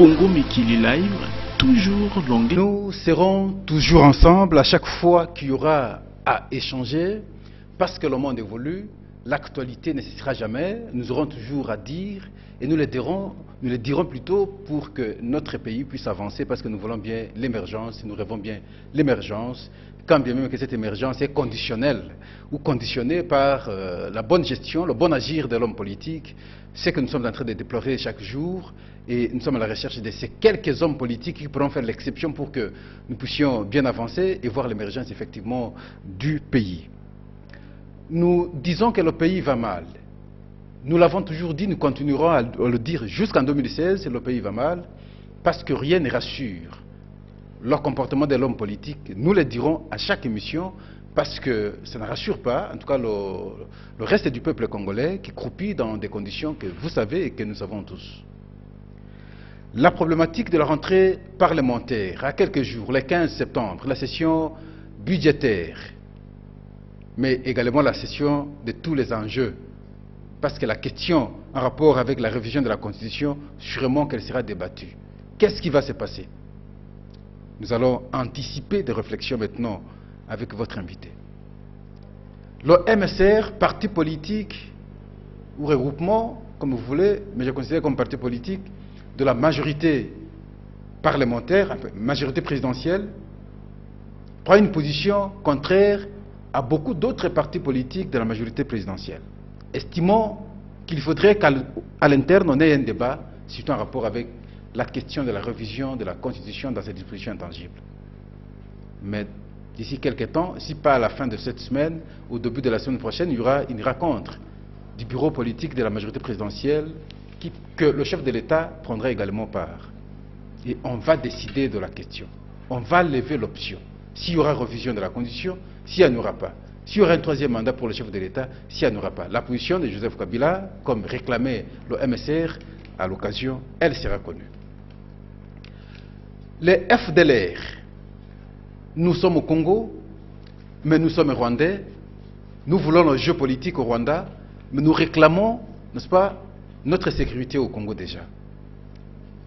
Congo Mikili Live, toujours longue. Nous serons toujours ensemble à chaque fois qu'il y aura à échanger, parce que le monde évolue, l'actualité ne cessera jamais, nous aurons toujours à dire, et nous le dirons plutôt pour que notre pays puisse avancer, parce que nous voulons bien l'émergence, nous rêvons bien l'émergence, quand bien même que cette émergence est conditionnelle ou conditionnée par la bonne gestion, le bon agir de l'homme politique, ce que nous sommes en train de déplorer chaque jour, et nous sommes à la recherche de ces quelques hommes politiques qui pourront faire l'exception pour que nous puissions bien avancer et voir l'émergence effectivement du pays. Nous disons que le pays va mal. Nous l'avons toujours dit, nous continuerons à le dire jusqu'en 2016, le pays va mal, parce que rien ne rassure. Le comportement de l'homme politique, nous le dirons à chaque émission, parce que ça ne rassure pas, en tout cas le reste du peuple congolais qui croupit dans des conditions que vous savez et que nous savons tous. La problématique de la rentrée parlementaire, à quelques jours, le 15 septembre, la session budgétaire, mais également la session de tous les enjeux, parce que la question en rapport avec la révision de la Constitution, sûrement qu'elle sera débattue. Qu'est-ce qui va se passer? Nous allons anticiper des réflexions maintenant avec votre invité. Le MSR, parti politique ou regroupement, comme vous voulez, mais je considère comme parti politique de la majorité parlementaire, majorité présidentielle, prend une position contraire à beaucoup d'autres partis politiques de la majorité présidentielle. Estimons qu'il faudrait qu'à l'interne on ait un débat, surtout en rapport avec la question de la révision de la Constitution dans ses dispositions intangibles. Mais d'ici quelques temps, si pas à la fin de cette semaine, au début de la semaine prochaine, il y aura une rencontre du bureau politique de la majorité présidentielle que le chef de l'État prendra également part. Et on va décider de la question. On va lever l'option. S'il y aura révision de la Constitution, s'il n'y en aura pas. S'il y aura un troisième mandat pour le chef de l'État, s'il n'y en aura pas. La position de Joseph Kabila, comme réclamait le MSR à l'occasion, elle sera connue. Les FDLR, nous sommes au Congo, mais nous sommes rwandais. Nous voulons le jeu politique au Rwanda, mais nous réclamons, n'est-ce pas, notre sécurité au Congo déjà.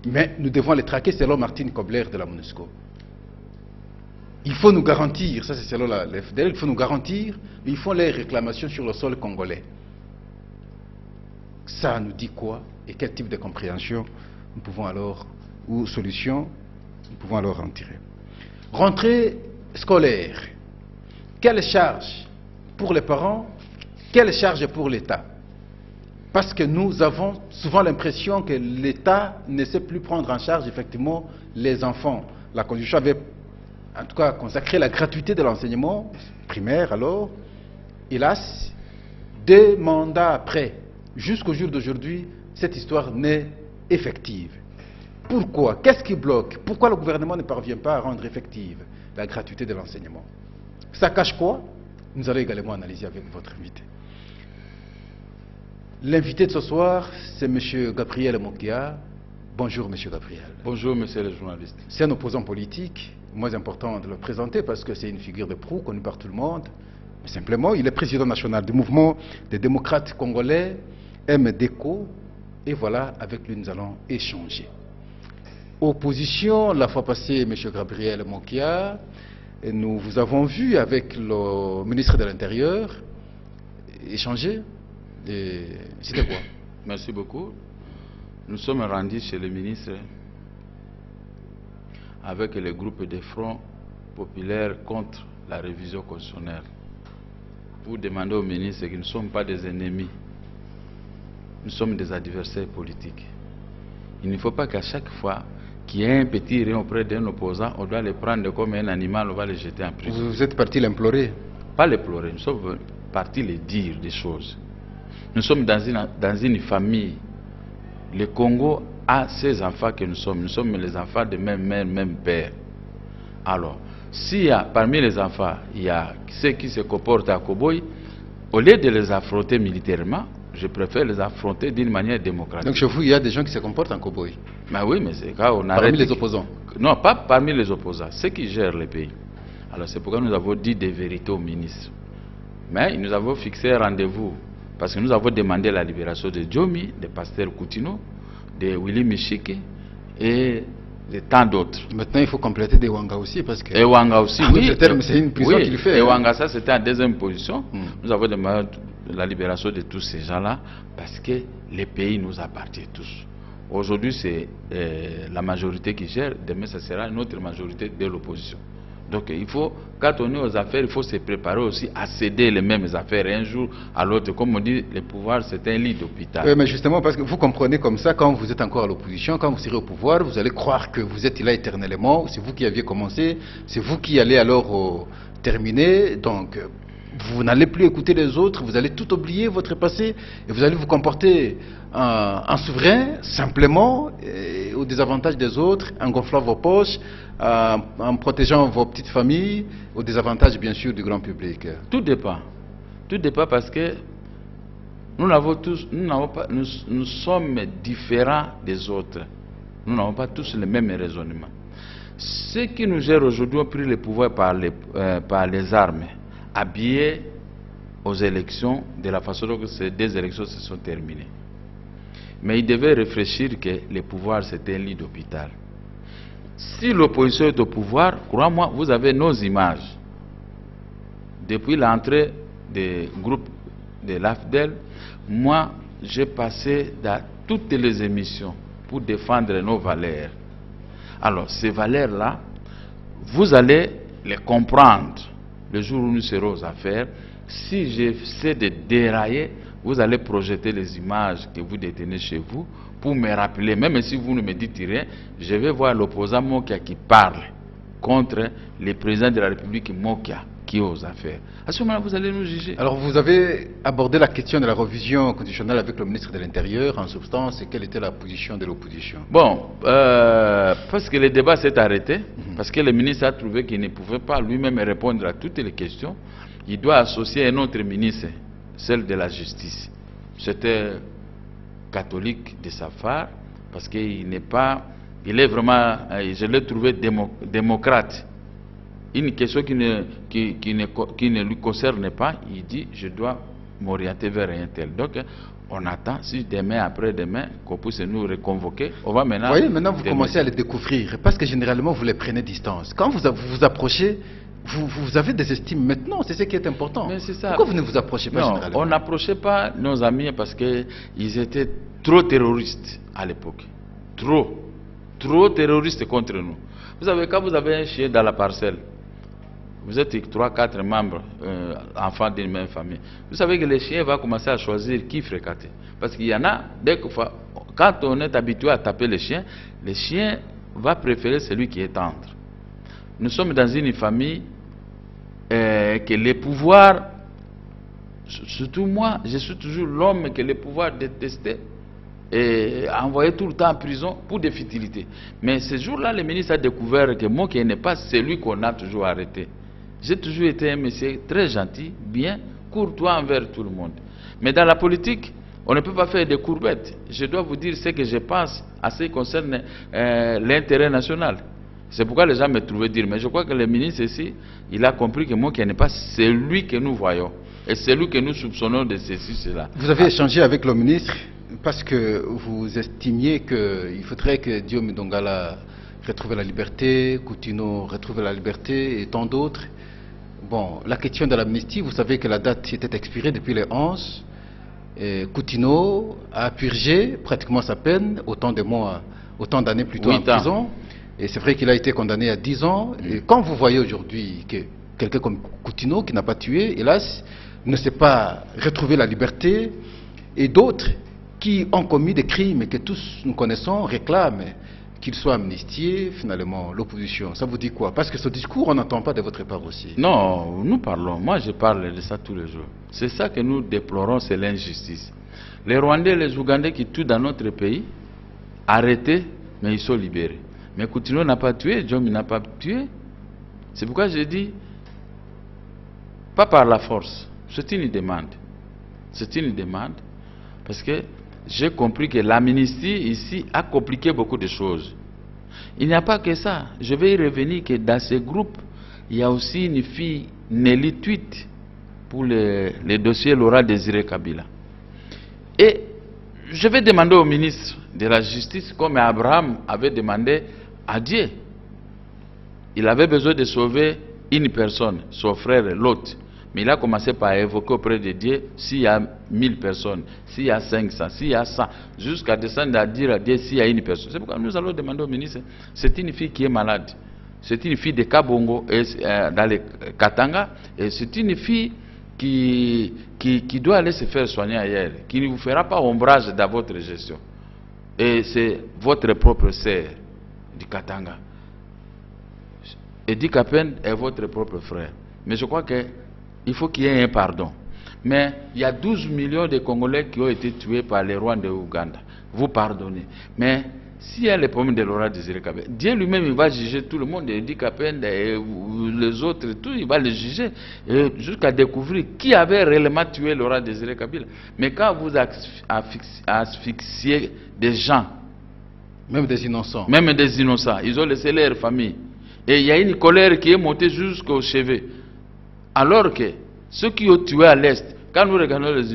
Mais nous devons les traquer selon Martine Kobler de la MONUSCO. Il faut nous garantir, ça c'est selon la FDL, il faut nous garantir, mais il faut les réclamations sur le sol congolais. Ça nous dit quoi et quel type de compréhension nous pouvons alors, ou solution, nous pouvons alors en tirer. Rentrée scolaire. Quelle charge pour les parents? Quelle charge pour l'État? Parce que nous avons souvent l'impression que l'État ne sait plus prendre en charge effectivement les enfants. La Constitution avait en tout cas consacré la gratuité de l'enseignement primaire alors. Hélas, 2 mandats après, jusqu'au jour d'aujourd'hui, cette histoire n'est effective. Pourquoi? Qu'est-ce qui bloque? Pourquoi le gouvernement ne parvient pas à rendre effective la gratuité de l'enseignement? Ça cache quoi? Nous allons également analyser avec votre invité. L'invité de ce soir, c'est M. Gabriel Mokia. Bonjour, M. Gabriel. Bonjour, monsieur le journaliste. C'est un opposant politique, moins important de le présenter parce que c'est une figure de proue connue par tout le monde. Mais simplement, il est président national du mouvement des démocrates congolais, MDECO, et voilà, avec lui nous allons échanger. Opposition, la fois passée, M. Gabriel Mokia, et nous vous avons vu avec le ministre de l'Intérieur échanger. C'était quoi? Merci beaucoup. Nous sommes rendus chez le ministre avec le groupe des fronts populaires contre la révision constitutionnelle pour demander au ministre que nous ne sommes pas des ennemis, nous sommes des adversaires politiques. Il ne faut pas qu'à chaque fois qu'il y ait un petit rien auprès d'un opposant, on doit le prendre comme un animal, on va le jeter en prison. Vous êtes parti l'implorer? Pas l'implorer, nous sommes partis le dire des choses. Nous sommes dans une famille. Le Congo a ses enfants que nous sommes les enfants de même mère, même père. Alors, s'il y a parmi les enfants, il y a ceux qui se comportent à Koboy, au lieu de les affronter militairement, je préfère les affronter d'une manière démocratique. Donc chez vous, il y a des gens qui se comportent en Koboy? Mais oui, mais c'est quand on arrête. Parmi les opposants? Non, pas parmi les opposants, ceux qui gèrent le pays. Alors c'est pourquoi nous avons dit des vérités au ministre. Mais nous avons fixé un rendez-vous. Parce que nous avons demandé la libération de Djomi, de Pasteur Koutino, de Willy Michike et de tant d'autres. Maintenant, il faut compléter des Wanga aussi, parce que... Et Wanga aussi, oui. C'est une prison qu'il fait. Et hein. Wanga, ça, c'était en deuxième position. Nous avons demandé la libération de tous ces gens-là, parce que les pays nous appartiennent tous. Aujourd'hui, c'est la majorité qui gère, demain, ça sera une autre majorité de l'opposition. Donc, il faut, quand on est aux affaires, il faut se préparer aussi à céder les mêmes affaires un jour à l'autre. Comme on dit, le pouvoir, c'est un lit d'hôpital. Oui, mais justement, parce que vous comprenez comme ça, quand vous êtes encore à l'opposition, quand vous serez au pouvoir, vous allez croire que vous êtes là éternellement, c'est vous qui aviez commencé, c'est vous qui allez alors terminer, donc... Vous n'allez plus écouter les autres, vous allez tout oublier, votre passé, et vous allez vous comporter en souverain, simplement, au désavantage des autres, en gonflant vos poches, en protégeant vos petites familles, au désavantage, bien sûr, du grand public. Tout dépend. Tout dépend parce que nous sommes différents des autres. Nous n'avons pas tous les mêmes raisonnements. Ceux qui nous gèrent aujourd'hui ont pris le pouvoir par les armes, habillés aux élections de la façon dont ces deux élections se sont terminées. Mais ils devaient réfléchir que le pouvoir c'était un lit d'hôpital. Si l'opposition est au pouvoir, crois-moi, vous avez nos images. Depuis l'entrée des groupes de l'AFDEL, moi j'ai passé dans toutes les émissions pour défendre nos valeurs. Alors ces valeurs-là, vous allez les comprendre le jour où nous serons aux affaires. Si j'essaie de dérailler, vous allez projeter les images que vous détenez chez vous pour me rappeler, même si vous ne me dites rien, je vais voir l'opposant Mokia qui parle contre le président de la République Mokia qui est aux affaires. À ce moment-là, vous allez nous juger. Alors, vous avez abordé la question de la révision constitutionnelle avec le ministre de l'Intérieur. En substance, quelle était la position de l'opposition? Bon, parce que le débat s'est arrêté, parce que le ministre a trouvé qu'il ne pouvait pas lui-même répondre à toutes les questions. Il doit associer un autre ministre, celle de la justice. C'était catholique de sa part, parce qu'il n'est pas, il est vraiment, je l'ai trouvé démocrate. Une question qui ne lui concerne pas, il dit je dois m'orienter vers un tel. Donc on attend, si demain, après-demain, qu'on puisse nous reconvoquer, on va maintenant... Vous voyez, maintenant vous commencez à les découvrir, parce que généralement vous les prenez distance. Quand vous vous approchez, vous avez des estimes maintenant, c'est ce qui est important. Mais c'est ça. Pourquoi vous ne vous approchez pas généralement? On n'approchait pas nos amis parce qu'ils étaient trop terroristes à l'époque. Trop terroristes contre nous. Vous savez, quand vous avez un chien dans la parcelle, vous êtes 3-4 membres, enfants d'une même famille. Vous savez que le chien va commencer à choisir qui fréquenter. Parce qu'il y en a, quand on est habitué à taper le chien va préférer celui qui est tendre. Nous sommes dans une famille que les pouvoirs, surtout moi, je suis toujours l'homme que les pouvoirs détestaient et envoyé tout le temps en prison pour des futilités. Mais ce jour-là, le ministre a découvert que moi qui n'est pas celui qu'on a toujours arrêté. J'ai toujours été un monsieur très gentil, bien, courtois envers tout le monde. Mais dans la politique, on ne peut pas faire des courbettes. Je dois vous dire ce que je pense à ce qui concerne l'intérêt national. C'est pourquoi les gens me trouvaient dire, mais je crois que le ministre ici, il a compris que moi qui n'est pas celui que nous voyons, et celui que nous soupçonnons de ceci, cela. Vous avez échangé avec le ministre parce que vous estimiez qu'il faudrait que Diomi Dongala retrouve la liberté, Coutinho retrouve la liberté et tant d'autres. Bon, la question de l'amnistie, vous savez que la date était expirée depuis le 11. Coutinho a purgé pratiquement sa peine, autant d'années plutôt en prison. Et c'est vrai qu'il a été condamné à 10 ans. Et quand vous voyez aujourd'hui que quelqu'un comme Coutinho, qui n'a pas tué, hélas, ne sait pas retrouver la liberté, et d'autres qui ont commis des crimes et que tous nous connaissons réclament qu'il soit amnistié, finalement, l'opposition. Ça vous dit quoi? Parce que ce discours, on n'entend pas de votre part aussi. Non, nous parlons. Moi, je parle de ça tous les jours. C'est ça que nous déplorons, c'est l'injustice. Les Rwandais et les Ougandais qui tuent dans notre pays, arrêtés, mais ils sont libérés. Mais Coutinho n'a pas tué, Diomi n'a pas tué. C'est pourquoi je dis, pas par la force, c'est une demande. C'est une demande, parce que j'ai compris que l'amnistie ici a compliqué beaucoup de choses. Il n'y a pas que ça. Je vais y revenir que dans ce groupe, il y a aussi une fille, Nelly Tweet, pour le dossier Laura Désiré Kabila. Et je vais demander au ministre de la justice comme Abraham avait demandé à Dieu. Il avait besoin de sauver une personne, son frère Lot. Mais il a commencé par évoquer auprès de Dieu s'il y a 1000 personnes, s'il y a 500, s'il y a 100, jusqu'à descendre à dire à Dieu s'il y a une personne. C'est pourquoi nous allons demander au ministre, c'est une fille qui est malade. C'est une fille de Kabongo, dans le Katanga, et c'est une fille qui doit aller se faire soigner ailleurs, qui ne vous fera pas ombrage dans votre gestion. Et c'est votre propre sœur du Katanga. Edi Kapen est votre propre frère. Mais je crois qu'il faut qu'il y ait un pardon. Mais il y a 12 millions de Congolais qui ont été tués par les Rwandais de Ouganda. Vous pardonnez. Mais s'il y a les problèmes de Laurent Désiré Kabila, Dieu lui-même il va juger tout le monde, Edi Kapen et les autres, tout, il va les juger jusqu'à découvrir qui avait réellement tué Laurent Désiré Kabila. Mais quand vous asphyxiez des gens, même des innocents, ils ont laissé leur famille. Et il y a une colère qui est montée jusqu'au chevet. Alors que ceux qui ont tué à l'Est, quand nous regardons les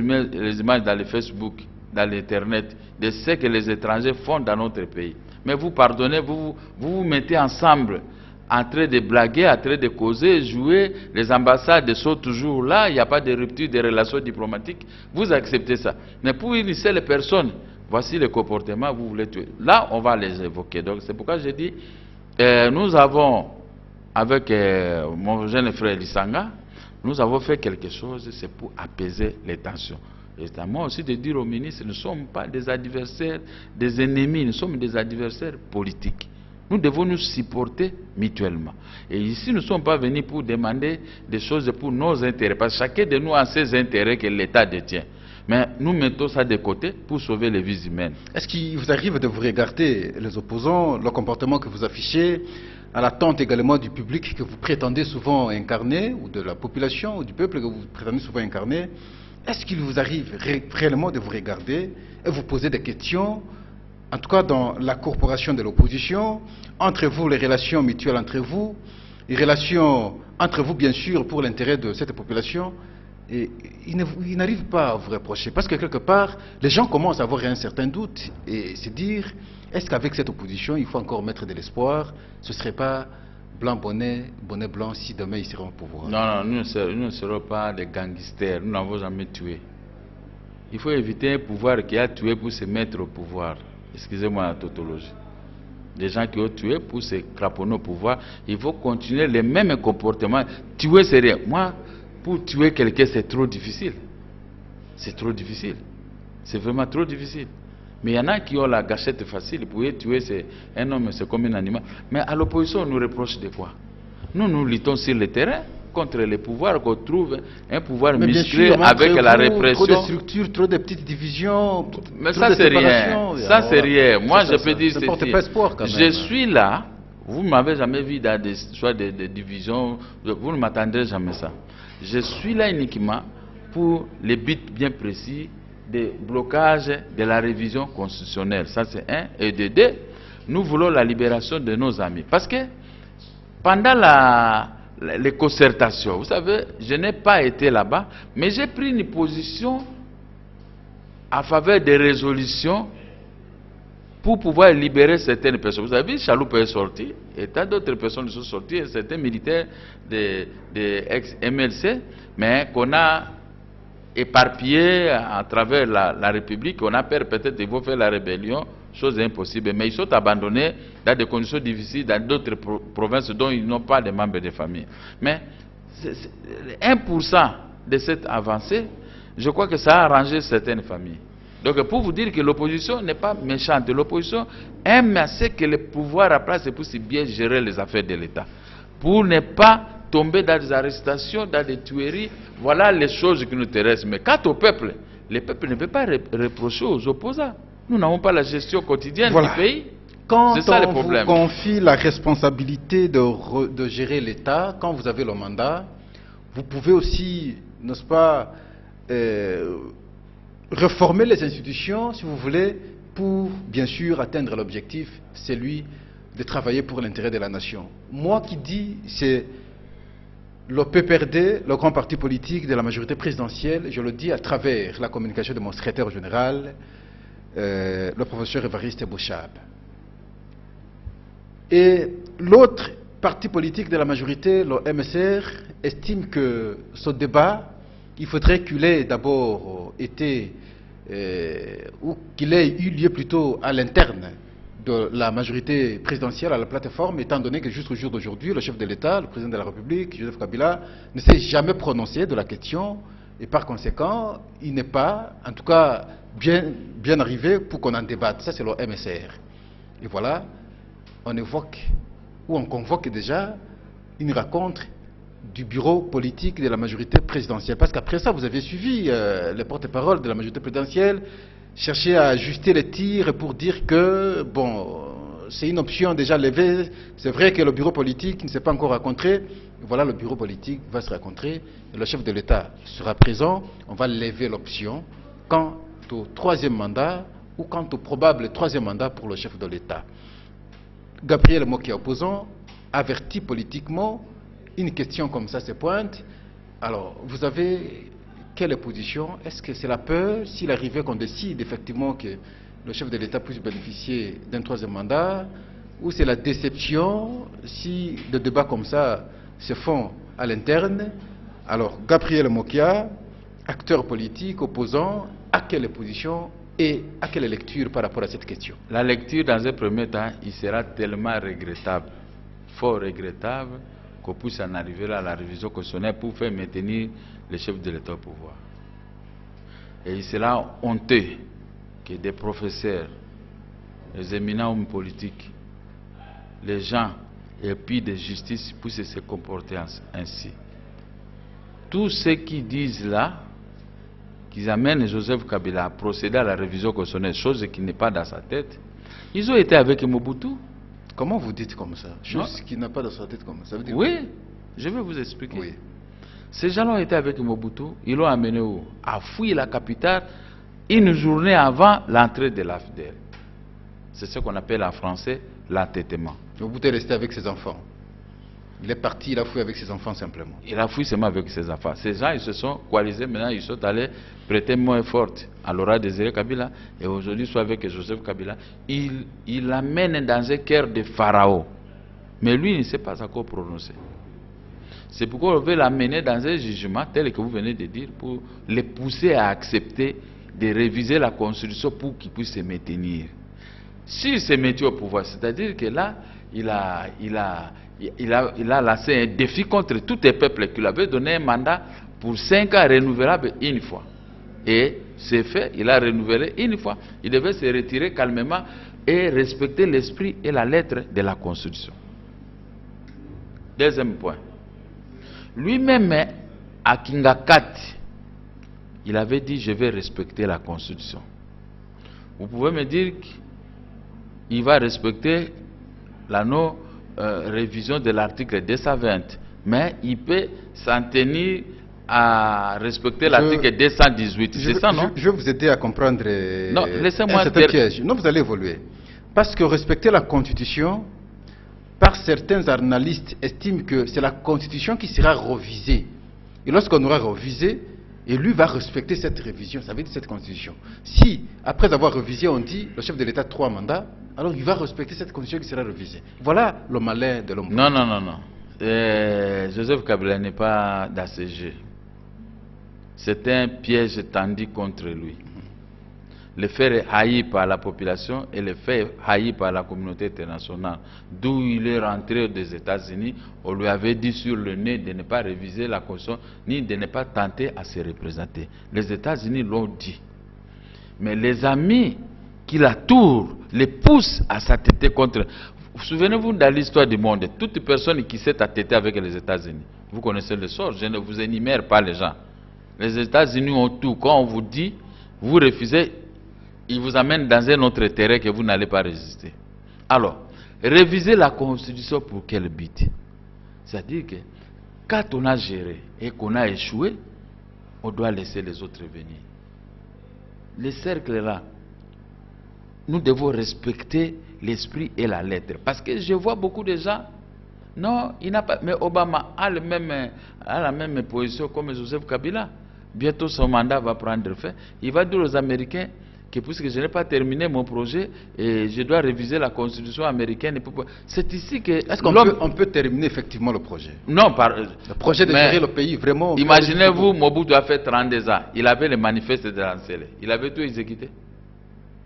images dans le Facebook, dans l'Internet, de ce que les étrangers font dans notre pays. Mais vous pardonnez, vous mettez ensemble, en train de blaguer, en train de causer, jouer, les ambassades sont toujours là, il n'y a pas de rupture des relations diplomatiques, vous acceptez ça. Mais pour une seule personne, voici le comportement, vous voulez tuer. Là, on va les évoquer. Donc c'est pourquoi j'ai dit, nous avons, avec mon jeune frère Lissanga, nous avons fait quelque chose, c'est pour apaiser les tensions. Et c'est à moi aussi de dire au ministre, nous ne sommes pas des adversaires, des ennemis, nous sommes des adversaires politiques. Nous devons nous supporter mutuellement. Et ici, nous ne sommes pas venus pour demander des choses pour nos intérêts, parce que chacun de nous a ses intérêts que l'État détient. Mais nous mettons ça de côté pour sauver les vies humaines. Est-ce qu'il vous arrive de vous regarder, les opposants, le comportement que vous affichez, à l'attente également du public que vous prétendez souvent incarner, ou de la population, ou du peuple que vous prétendez souvent incarner? Est-ce qu'il vous arrive réellement de vous regarder et vous poser des questions, en tout cas dans la corporation de l'opposition, entre vous, les relations mutuelles entre vous, les relations entre vous, bien sûr, pour l'intérêt de cette population? Et il n'arrive pas à vous reprocher, parce que quelque part, les gens commencent à avoir un certain doute et se dire, est-ce qu'avec cette opposition, il faut encore mettre de l'espoir? Ce ne serait pas blanc bonnet, bonnet blanc si demain ils seront au pouvoir? Non, nous ne serons pas des gangsters, nous n'avons jamais tué. Il faut éviter un pouvoir qui a tué pour se mettre au pouvoir. Excusez-moi la tautologie. Des gens qui ont tué pour se craponner au pouvoir, il faut continuer les mêmes comportements. Tuer, c'est rien. Moi, pour tuer quelqu'un, c'est trop difficile. C'est trop difficile. C'est vraiment trop difficile. Mais il y en a qui ont la gâchette facile. Pour tuer, c'est un homme, c'est comme un animal. Mais à l'opposition, on nous reproche de quoi? Nous luttons sur le terrain contre les pouvoirs, qu'on trouve un pouvoir musclé avec la répression. Trop de structures, trop de petites divisions. Mais ça, c'est rien. Ça, c'est rien. Moi, je peux dire ceci. Je suis là. Vous ne m'avez jamais vu dans des divisions. Vous ne m'attendrez jamais ça. Je suis là uniquement pour les buts bien précis de blocage de la révision constitutionnelle. Ça, c'est un. Et de deux, nous voulons la libération de nos amis. Parce que pendant les concertations, vous savez, je n'ai pas été là-bas, mais j'ai pris une position en faveur des résolutions pour pouvoir libérer certaines personnes. Vous avez vu, Chaloupe est sorti, et tant d'autres personnes sont sorties, et certains militaires de ex-MLC, mais qu'on a éparpillés à travers la République. On a peur peut-être qu'ils vont faire la rébellion, chose impossible, mais ils sont abandonnés dans des conditions difficiles dans d'autres provinces dont ils n'ont pas de membres de famille. Mais 1% de cette avancée, je crois que ça a arrangé certaines familles. Donc pour vous dire que l'opposition n'est pas méchante, l'opposition aime assez que le pouvoir à place pour si bien gérer les affaires de l'État. Pour ne pas tomber dans des arrestations, dans des tueries, voilà les choses qui nous intéressent. Mais quant au peuple, le peuple ne peut pas reprocher aux opposants. Nous n'avons pas la gestion quotidienne du pays. Quand on vous confie la responsabilité de gérer l'État, quand vous avez le mandat, vous pouvez aussi, n'est-ce pas, reformer les institutions, si vous voulez, pour, bien sûr, atteindre l'objectif, celui de travailler pour l'intérêt de la nation. Moi qui dis, c'est le PPRD, le grand parti politique de la majorité présidentielle, je le dis à travers la communication de mon secrétaire général, le professeur Évariste Bouchab. Et l'autre parti politique de la majorité, le MSR, estime que ce débat, il faudrait qu'il ait d'abord été, ou qu'il ait eu lieu plutôt à l'interne de la majorité présidentielle à la plateforme, étant donné que jusqu'au jour d'aujourd'hui, le chef de l'État, le président de la République, Joseph Kabila, ne s'est jamais prononcé de la question, et par conséquent, il n'est pas, en tout cas, bien arrivé pour qu'on en débatte. Ça, c'est le MSR. Et voilà, on évoque, ou on convoque déjà une rencontre du bureau politique de la majorité présidentielle. Parce qu'après ça, vous avez suivi les porte-paroles de la majorité présidentielle, chercher à ajuster les tirs pour dire que, bon, c'est une option déjà levée. C'est vrai que le bureau politique ne s'est pas encore rencontré. Voilà, le bureau politique va se rencontrer. Et le chef de l'État sera présent. On va lever l'option quant au troisième mandat ou quant au probable troisième mandat pour le chef de l'État. Gabriel Mokia, opposant, avertit politiquement, une question comme ça se pointe. Alors, vous avez quelle position? Est-ce que c'est la peur, s'il arrivait qu'on décide effectivement que le chef de l'État puisse bénéficier d'un troisième mandat, ou c'est la déception si des débats comme ça se font à l'interne? Alors, Gabriel Mokia, acteur politique, opposant, à quelle position et à quelle lecture par rapport à cette question? La lecture, dans un premier temps, il sera tellement regrettable, fort regrettable, qu'on puisse en arriver là à la révision constitutionnelle pour faire maintenir le chef de l'État au pouvoir. Et il sera honteux que des professeurs, les éminents hommes politiques, les gens épris de justice puissent se comporter ainsi. Tous ceux qui disent là qu'ils amènent Joseph Kabila à procéder à la révision constitutionnelle, chose qui n'est pas dans sa tête, ils ont été avec Mobutu. Comment vous dites comme ça? Chose qui n'a pas dans sa tête comme ça. Ça veut dire oui, je vais vous expliquer. Oui. Ces gens-là ont été avec Mobutu, ils l'ont amené où? À fouiller la capitale une journée avant l'entrée de l'AFDEL. C'est ce qu'on appelle en français l'entêtement. Mobutu est resté avec ses enfants. Il est parti, il a fouillé avec ses enfants simplement. Il a fouillé seulement avec ses enfants. Ces gens, ils se sont coalisés, maintenant ils sont allés prêter main forte à Laurent Désiré Kabila, et aujourd'hui, soit avec Joseph Kabila. Il l'amène dans un cœur de pharaon. Mais lui, il ne s'est pas encore prononcé. C'est pourquoi on veut l'amener dans un jugement tel que vous venez de dire, pour les pousser à accepter de réviser la Constitution pour qu'il puisse se maintenir. S'il se mettait au pouvoir, c'est-à-dire que là, il a lancé un défi contre tous les peuples qui lui avaient donné un mandat pour 5 ans renouvelable une fois. Et c'est fait, il a renouvelé une fois. Il devait se retirer calmement et respecter l'esprit et la lettre de la Constitution. Deuxième point. Lui-même, à Kingakati, il avait dit « Je vais respecter la Constitution ». Vous pouvez me dire qu'il va respecter la non-révision de l'article 220, mais il peut s'en tenir à respecter l'article 218. C'est ça, non? Je vais vous aider à comprendre non, laissez-moi un piège. Non, vous allez évoluer. Parce que respecter la Constitution, par certains analystes, estiment que c'est la Constitution qui sera revisée. Et lorsqu'on aura revisé, et lui va respecter cette révision, ça veut dire cette Constitution. Si, après avoir révisé, on dit le chef de l'État 3 mandats, alors il va respecter cette Constitution qui sera révisée. Voilà le malin de l'homme. Non, non, non, non. Joseph Kabila n'est pas dans ce jeu. C'est un piège tendu contre lui. Le faire haï par la population et le faire haï par la communauté internationale. D'où il est rentré des États-Unis, on lui avait dit sur le nez de ne pas réviser la Constitution, ni de ne pas tenter à se représenter. Les États-Unis l'ont dit. Mais les amis qui l'entourent, les poussent à s'attêter contre... Souvenez-vous de l'histoire du monde, toute personne qui s'est attêtée avec les États-Unis, vous connaissez le sort, je ne vous énumère pas les gens. Les États-Unis ont tout. Quand on vous dit, vous refusez, ils vous amènent dans un autre terrain que vous n'allez pas résister. Alors, réviser la Constitution pour quel but? C'est-à-dire que quand on a géré et qu'on a échoué, on doit laisser les autres venir. Les cercles là, nous devons respecter l'esprit et la lettre. Parce que je vois beaucoup de gens, non, il n'a pas, mais Obama a la même position comme Joseph Kabila. Bientôt son mandat va prendre fin. Il va dire aux Américains que puisque je n'ai pas terminé mon projet et je dois réviser la constitution américaine. C'est ici que... Est-ce qu'on peut terminer effectivement le projet? Non, le projet de gérer le pays, vraiment... Imaginez-vous, Mobutu a fait 32 ans. Il avait le manifeste de Lancele. Il avait tout exécuté.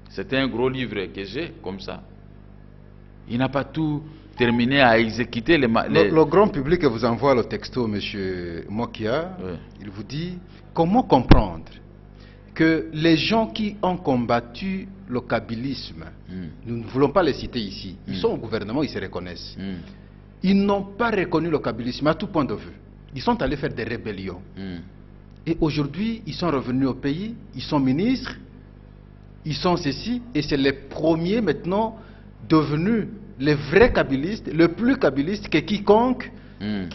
C'était un gros livre que j'ai, comme ça. Il n'a pas tout terminé à exécuter le grand public vous envoie le texto, M. Mokia. Oui. Il vous dit, comment comprendre que les gens qui ont combattu le kabylisme, nous ne voulons pas les citer ici, ils sont au gouvernement, ils se reconnaissent. Ils n'ont pas reconnu le kabylisme à tout point de vue. Ils sont allés faire des rébellions. Et aujourd'hui, ils sont revenus au pays, ils sont ministres, ils sont ceci, et c'est les premiers maintenant devenus les vrais kabylistes, le plus kabylistes que quiconque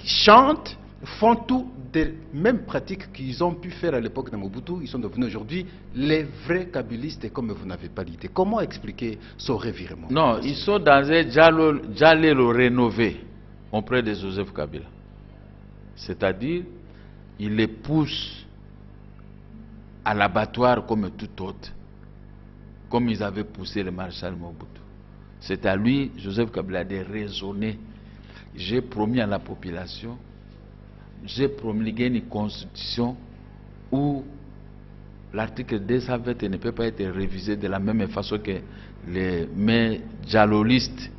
chante, font tout des mêmes pratiques qu'ils ont pu faire à l'époque de Mobutu. Ils sont devenus aujourd'hui les vrais kabylistes, comme vous n'avez pas l'idée. Comment expliquer ce revirement? Non, ils sont dans un dialogue rénové auprès de Joseph Kabila. C'est-à-dire, ils les poussent à l'abattoir comme tout autre, comme ils avaient poussé le maréchal Mobutu. C'est à lui, Joseph Kabila, de raisonner. J'ai promis à la population, j'ai promulgué une constitution où l'article 220 ne peut pas être révisé de la même façon que les médialolistes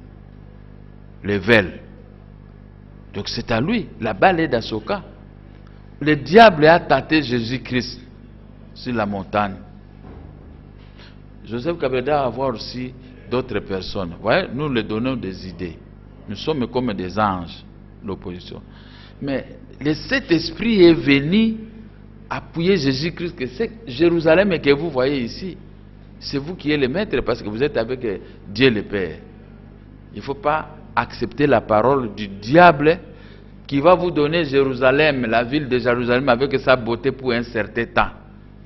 le veulent. Donc c'est à lui, la balle est dans son cas. Le diable a tâté Jésus-Christ sur la montagne. Joseph Kabila doit avoir aussi d'autres personnes. Vous voyez, nous leur donnons des idées. Nous sommes comme des anges, l'opposition. Mais le Saint-Esprit est venu appuyer Jésus-Christ, que c'est Jérusalem que vous voyez ici. C'est vous qui êtes le maître parce que vous êtes avec Dieu le Père. Il ne faut pas accepter la parole du diable qui va vous donner Jérusalem, la ville de Jérusalem avec sa beauté pour un certain temps.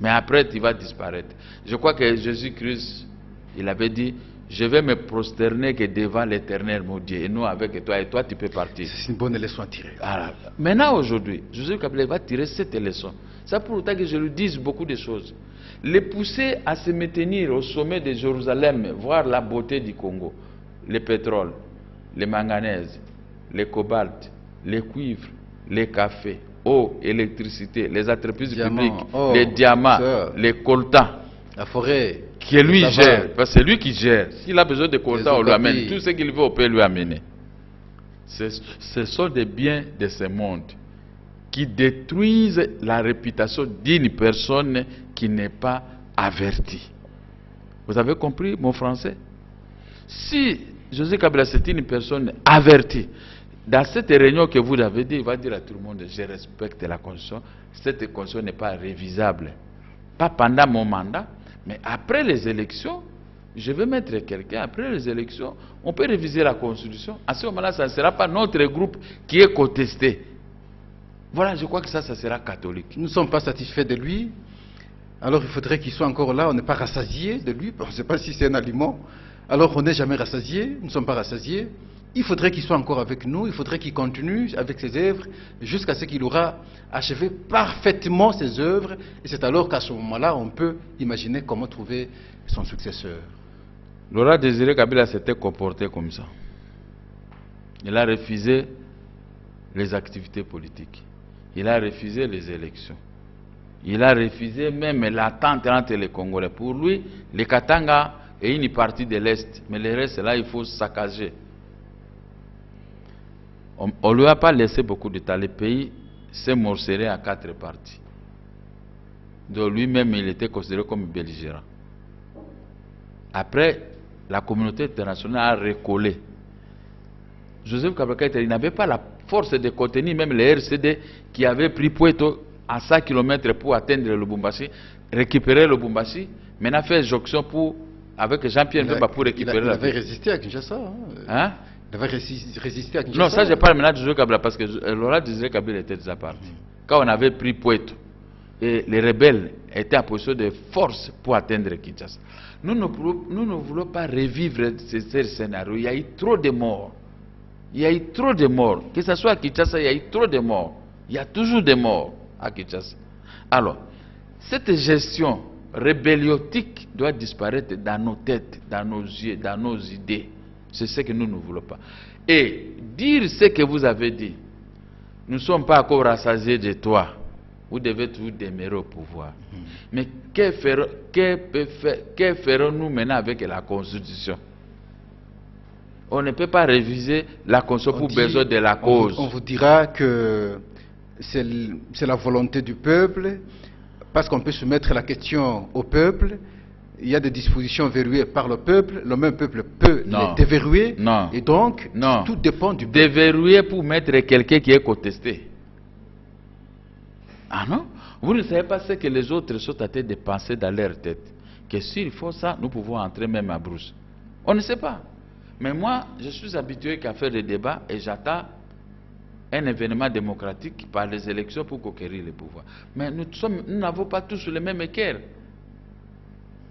Mais après, il va disparaître. Je crois que Jésus-Christ, il avait dit, je vais me prosterner que devant l'Éternel, mon Dieu, et nous avec toi, et toi tu peux partir. C'est une bonne leçon à tirer. Alors, maintenant, aujourd'hui, Joseph Kabila va tirer cette leçon. Ça pour autant que je lui dise beaucoup de choses. Les pousser à se maintenir au sommet de Jérusalem, voir la beauté du Congo, le pétrole, les manganèses, les cobaltes, les cuivres, les cafés, eau, électricité, les entreprises publiques, les diamants, les coltans. La forêt. Que lui gère, parce que c'est lui qui gère. S'il a besoin de coltan, on lui amène. Tout ce qu'il veut, on peut lui amener. Ce sont des biens de ce monde qui détruisent la réputation d'une personne qui n'est pas avertie. Vous avez compris mon français? Si Joseph Kabila c'est une personne avertie, dans cette réunion que vous avez dit, il va dire à tout le monde, je respecte la Constitution, cette Constitution n'est pas révisable. Pas pendant mon mandat, mais après les élections, je vais mettre quelqu'un, après les élections, on peut réviser la Constitution. À ce moment-là, ça ne sera pas notre groupe qui est contesté. Voilà, je crois que ça sera catholique. Nous ne sommes pas satisfaits de lui. Alors il faudrait qu'il soit encore là, on n'est pas rassasié de lui, on ne sait pas si c'est un aliment. Alors on n'est jamais rassasié, nous ne sommes pas rassasiés. Il faudrait qu'il soit encore avec nous, il faudrait qu'il continue avec ses œuvres jusqu'à ce qu'il aura achevé parfaitement ses œuvres. Et c'est alors qu'à ce moment-là, on peut imaginer comment trouver son successeur. Laurent Désiré Kabila s'était comporté comme ça. Il a refusé les activités politiques. Il a refusé les élections. Il a refusé même l'attente entre les Congolais. Pour lui, les Katanga est une partie de l'Est, mais le reste là, il faut saccager. On ne lui a pas laissé beaucoup de temps. Le pays s'est morcelé en 4 parties. Donc lui-même, il était considéré comme belligérant. Après, la communauté internationale a recollé. Joseph Kabila, il n'avait pas la force de contenir même les RCD qui avaient pris Puerto à 100 km pour atteindre le Lubumbashi, récupérer le Lubumbashi, maintenant faire jonction avec Jean-Pierre Mbemba pour récupérer la ville. Il avait résisté à Kinshasa. Hein? Il avait résisté à Kinshasa. Non, ça je parle maintenant de Joseph Kabila parce que Laurent Désiré Kabila était déjà parti. Quand on avait pris Puerto, et les rebelles étaient en position de force pour atteindre Kinshasa. Nous ne voulons pas revivre ce scénario. Il y a eu trop de morts. Il y a eu trop de morts. Que ce soit à Kinshasa, il y a eu trop de morts. Il y a toujours des morts à Kinshasa. Alors, cette gestion rébelliotique doit disparaître dans nos têtes, dans nos yeux, dans nos idées. C'est ce que nous ne voulons pas. Et dire ce que vous avez dit, nous ne sommes pas encore rassasiés de toi. Vous devez toujours demeurer au pouvoir. Mais que ferons-nous maintenant avec la Constitution? On ne peut pas réviser la Constitution pour besoin de la cause. On vous dira que c'est la volonté du peuple, parce qu'on peut soumettre la question au peuple. Il y a des dispositions verrouillées par le peuple. Le même peuple peut les déverrouiller. Non. Et donc, tout dépend du peuple. Déverrouiller pour mettre quelqu'un qui est contesté. Ah non? Vous ne savez pas ce que les autres sont en train de penser dans leur tête. Que s'il faut ça, nous pouvons entrer même à brousse. On ne sait pas. Mais moi, je suis habitué qu'à faire des débats et j'attends un événement démocratique par les élections pour conquérir le pouvoir. Mais nous n'avons pas tous le même équerre.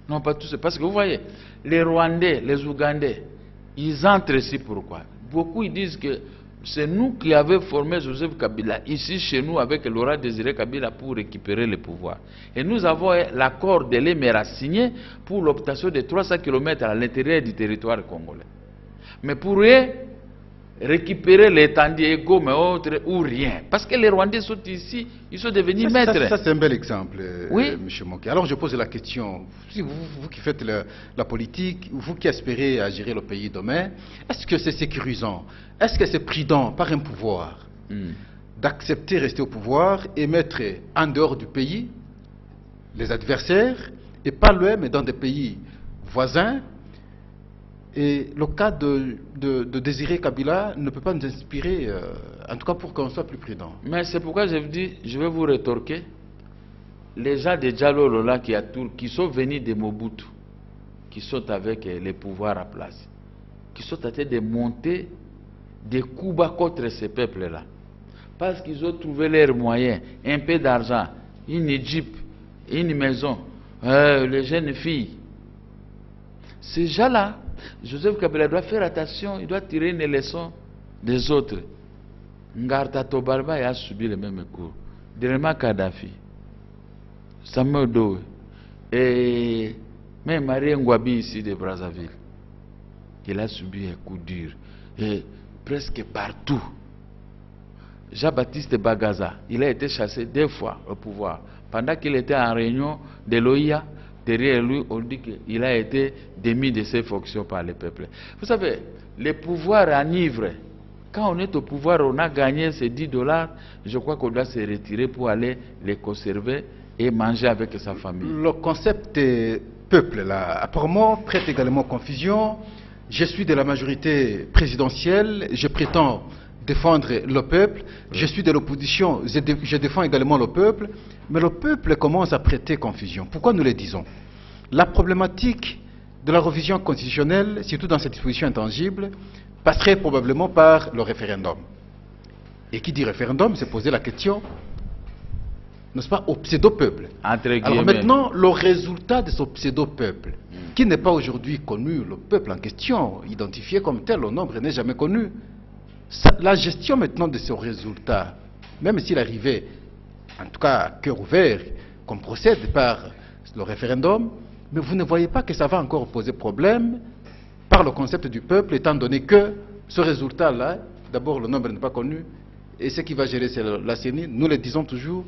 Non, pas tous. Parce que vous voyez, les Rwandais, les Ougandais, ils entrent ici pourquoi? Beaucoup ils disent que c'est nous qui avons formé Joseph Kabila ici chez nous avec Laurent Désiré Kabila pour récupérer le pouvoir. Et nous avons l'accord de l'Émera signé pour l'obtention de 300 km à l'intérieur du territoire congolais. Mais pour eux, récupérer l'étendue égaux mais autres ou rien. Parce que les Rwandais sont ici, ils sont devenus maîtres. Ça c'est un bel exemple, oui. M. Moké. Alors je pose la question, si vous qui faites la politique, vous qui espérez à gérer le pays demain, est-ce que c'est sécurisant, est-ce que c'est prudent par un pouvoir d'accepter de rester au pouvoir et mettre en dehors du pays les adversaires, et pas loin mais dans des pays voisins? Et le cas de Désiré Kabila ne peut pas nous inspirer, en tout cas pour qu'on soit plus prudent. Mais c'est pourquoi je vous dis, je vais vous rétorquer. Les gens de Diallo Lola qui sont venus de Mobutu, qui sont avec les pouvoirs à place, qui sont en train de monter des coups bas contre ces peuples-là. Parce qu'ils ont trouvé leurs moyens, un peu d'argent, une Égypte, une maison, les jeunes filles. Ces gens-là, Joseph Kabila doit faire attention, il doit tirer une leçon des autres. Ngarta Tobalba a subi le même coup. Directement Kadhafi, Samuel Doe, et même Marie Ngouabi ici de Brazzaville, il a subi un coup dur. Et presque partout. Jean-Baptiste Bagaza, il a été chassé 2 fois au pouvoir. Pendant qu'il était en réunion de l'OIA, derrière lui, on dit qu'il a été démis de ses fonctions par le peuple. Vous savez, les pouvoirs enivrent. Quand on est au pouvoir, on a gagné ces $10, je crois qu'on doit se retirer pour aller les conserver et manger avec sa famille. Le concept des peuples, là, apparemment, prête également confusion. Je suis de la majorité présidentielle, je prétends défendre le peuple, je suis de l'opposition, je défends également le peuple, mais le peuple commence à prêter confusion. Pourquoi nous le disons? La problématique de la révision constitutionnelle, surtout dans cette disposition intangible, passerait probablement par le référendum. Et qui dit référendum, c'est poser la question, n'est-ce pas, au pseudo-peuple. Alors maintenant, le résultat de ce pseudo-peuple, qui n'est pas aujourd'hui connu, le peuple en question, identifié comme tel, le nombre n'est jamais connu. La gestion maintenant de ce résultat, même s'il arrivait, en tout cas à cœur ouvert, qu'on procède par le référendum, mais vous ne voyez pas que ça va encore poser problème par le concept du peuple, étant donné que ce résultat-là, d'abord le nombre n'est pas connu, et ce qui va gérer c'est la CENI, nous le disons toujours,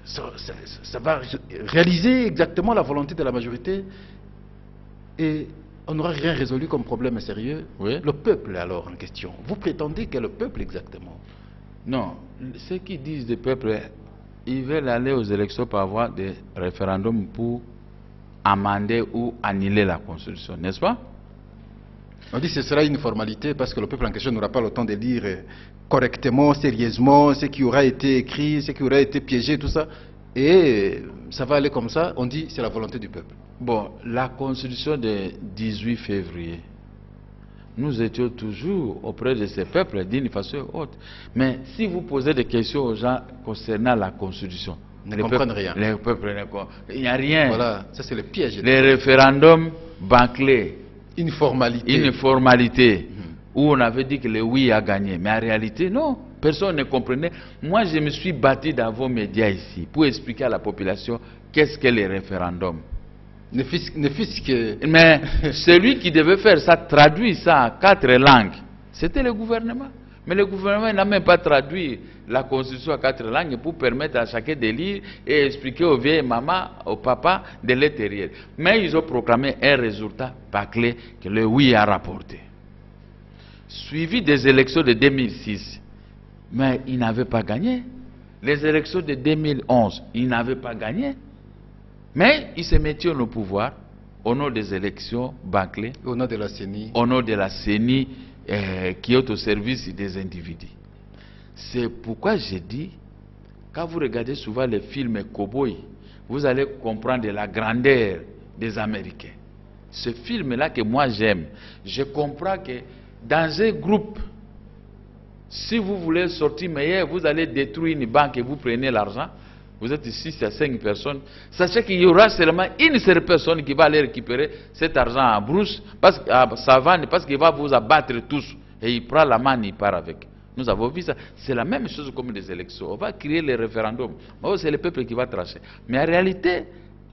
ça va réaliser exactement la volonté de la majorité, et on n'aura rien résolu comme problème sérieux. Oui. Le peuple alors en question. Vous prétendez que le peuple exactement? Non, ceux qui disent le peuple, ils veulent aller aux élections pour avoir des référendums pour amender ou annuler la Constitution, n'est-ce pas? On dit que ce sera une formalité parce que le peuple en question n'aura pas le temps de lire correctement, sérieusement, ce qui aura été écrit, ce qui aura été piégé, tout ça. Et ça va aller comme ça, on dit c'est la volonté du peuple. Bon, la Constitution de 18 février, nous étions toujours auprès de ces peuples d'une façon ou autre. Mais si vous posez des questions aux gens concernant la Constitution, ils ne comprennent rien. Les peuples, il n'y a rien. Voilà, ça c'est le piège. Les référendums bâclés. Une formalité. Une formalité où on avait dit que le oui a gagné. Mais en réalité, non. Personne ne comprenait. Moi, je me suis battu dans vos médias ici pour expliquer à la population qu'est-ce qu'est le référendum. Ne fût-ce que... Mais celui qui devait faire ça, traduit ça en 4 langues, c'était le gouvernement. Mais le gouvernement n'a même pas traduit la constitution à 4 langues pour permettre à chacun de lire et expliquer aux vieilles mamans, aux papas de l'intérieur. Mais ils ont proclamé un résultat bâclé que le oui a rapporté. Suivi des élections de 2006, mais ils n'avaient pas gagné. Les élections de 2011, ils n'avaient pas gagné. Mais ils se mettaient au pouvoir au nom des élections bâclées, Au nom de la CENI. au nom de la CENI qui est au service des individus. C'est pourquoi j'ai dit, quand vous regardez souvent les films cow-boy, vous allez comprendre la grandeur des Américains. Ce film-là que moi j'aime, je comprends que dans un groupe, si vous voulez sortir meilleur, vous allez détruire une banque et vous prenez l'argent. Vous êtes 6 à 5 personnes. Sachez qu'il y aura seulement une seule personne qui va aller récupérer cet argent à brousse, à savane, parce qu'il va vous abattre tous. Et il prend la manne, il part avec. Nous avons vu ça. C'est la même chose comme des élections. On va créer les référendums. C'est le peuple qui va trancher. Mais en réalité,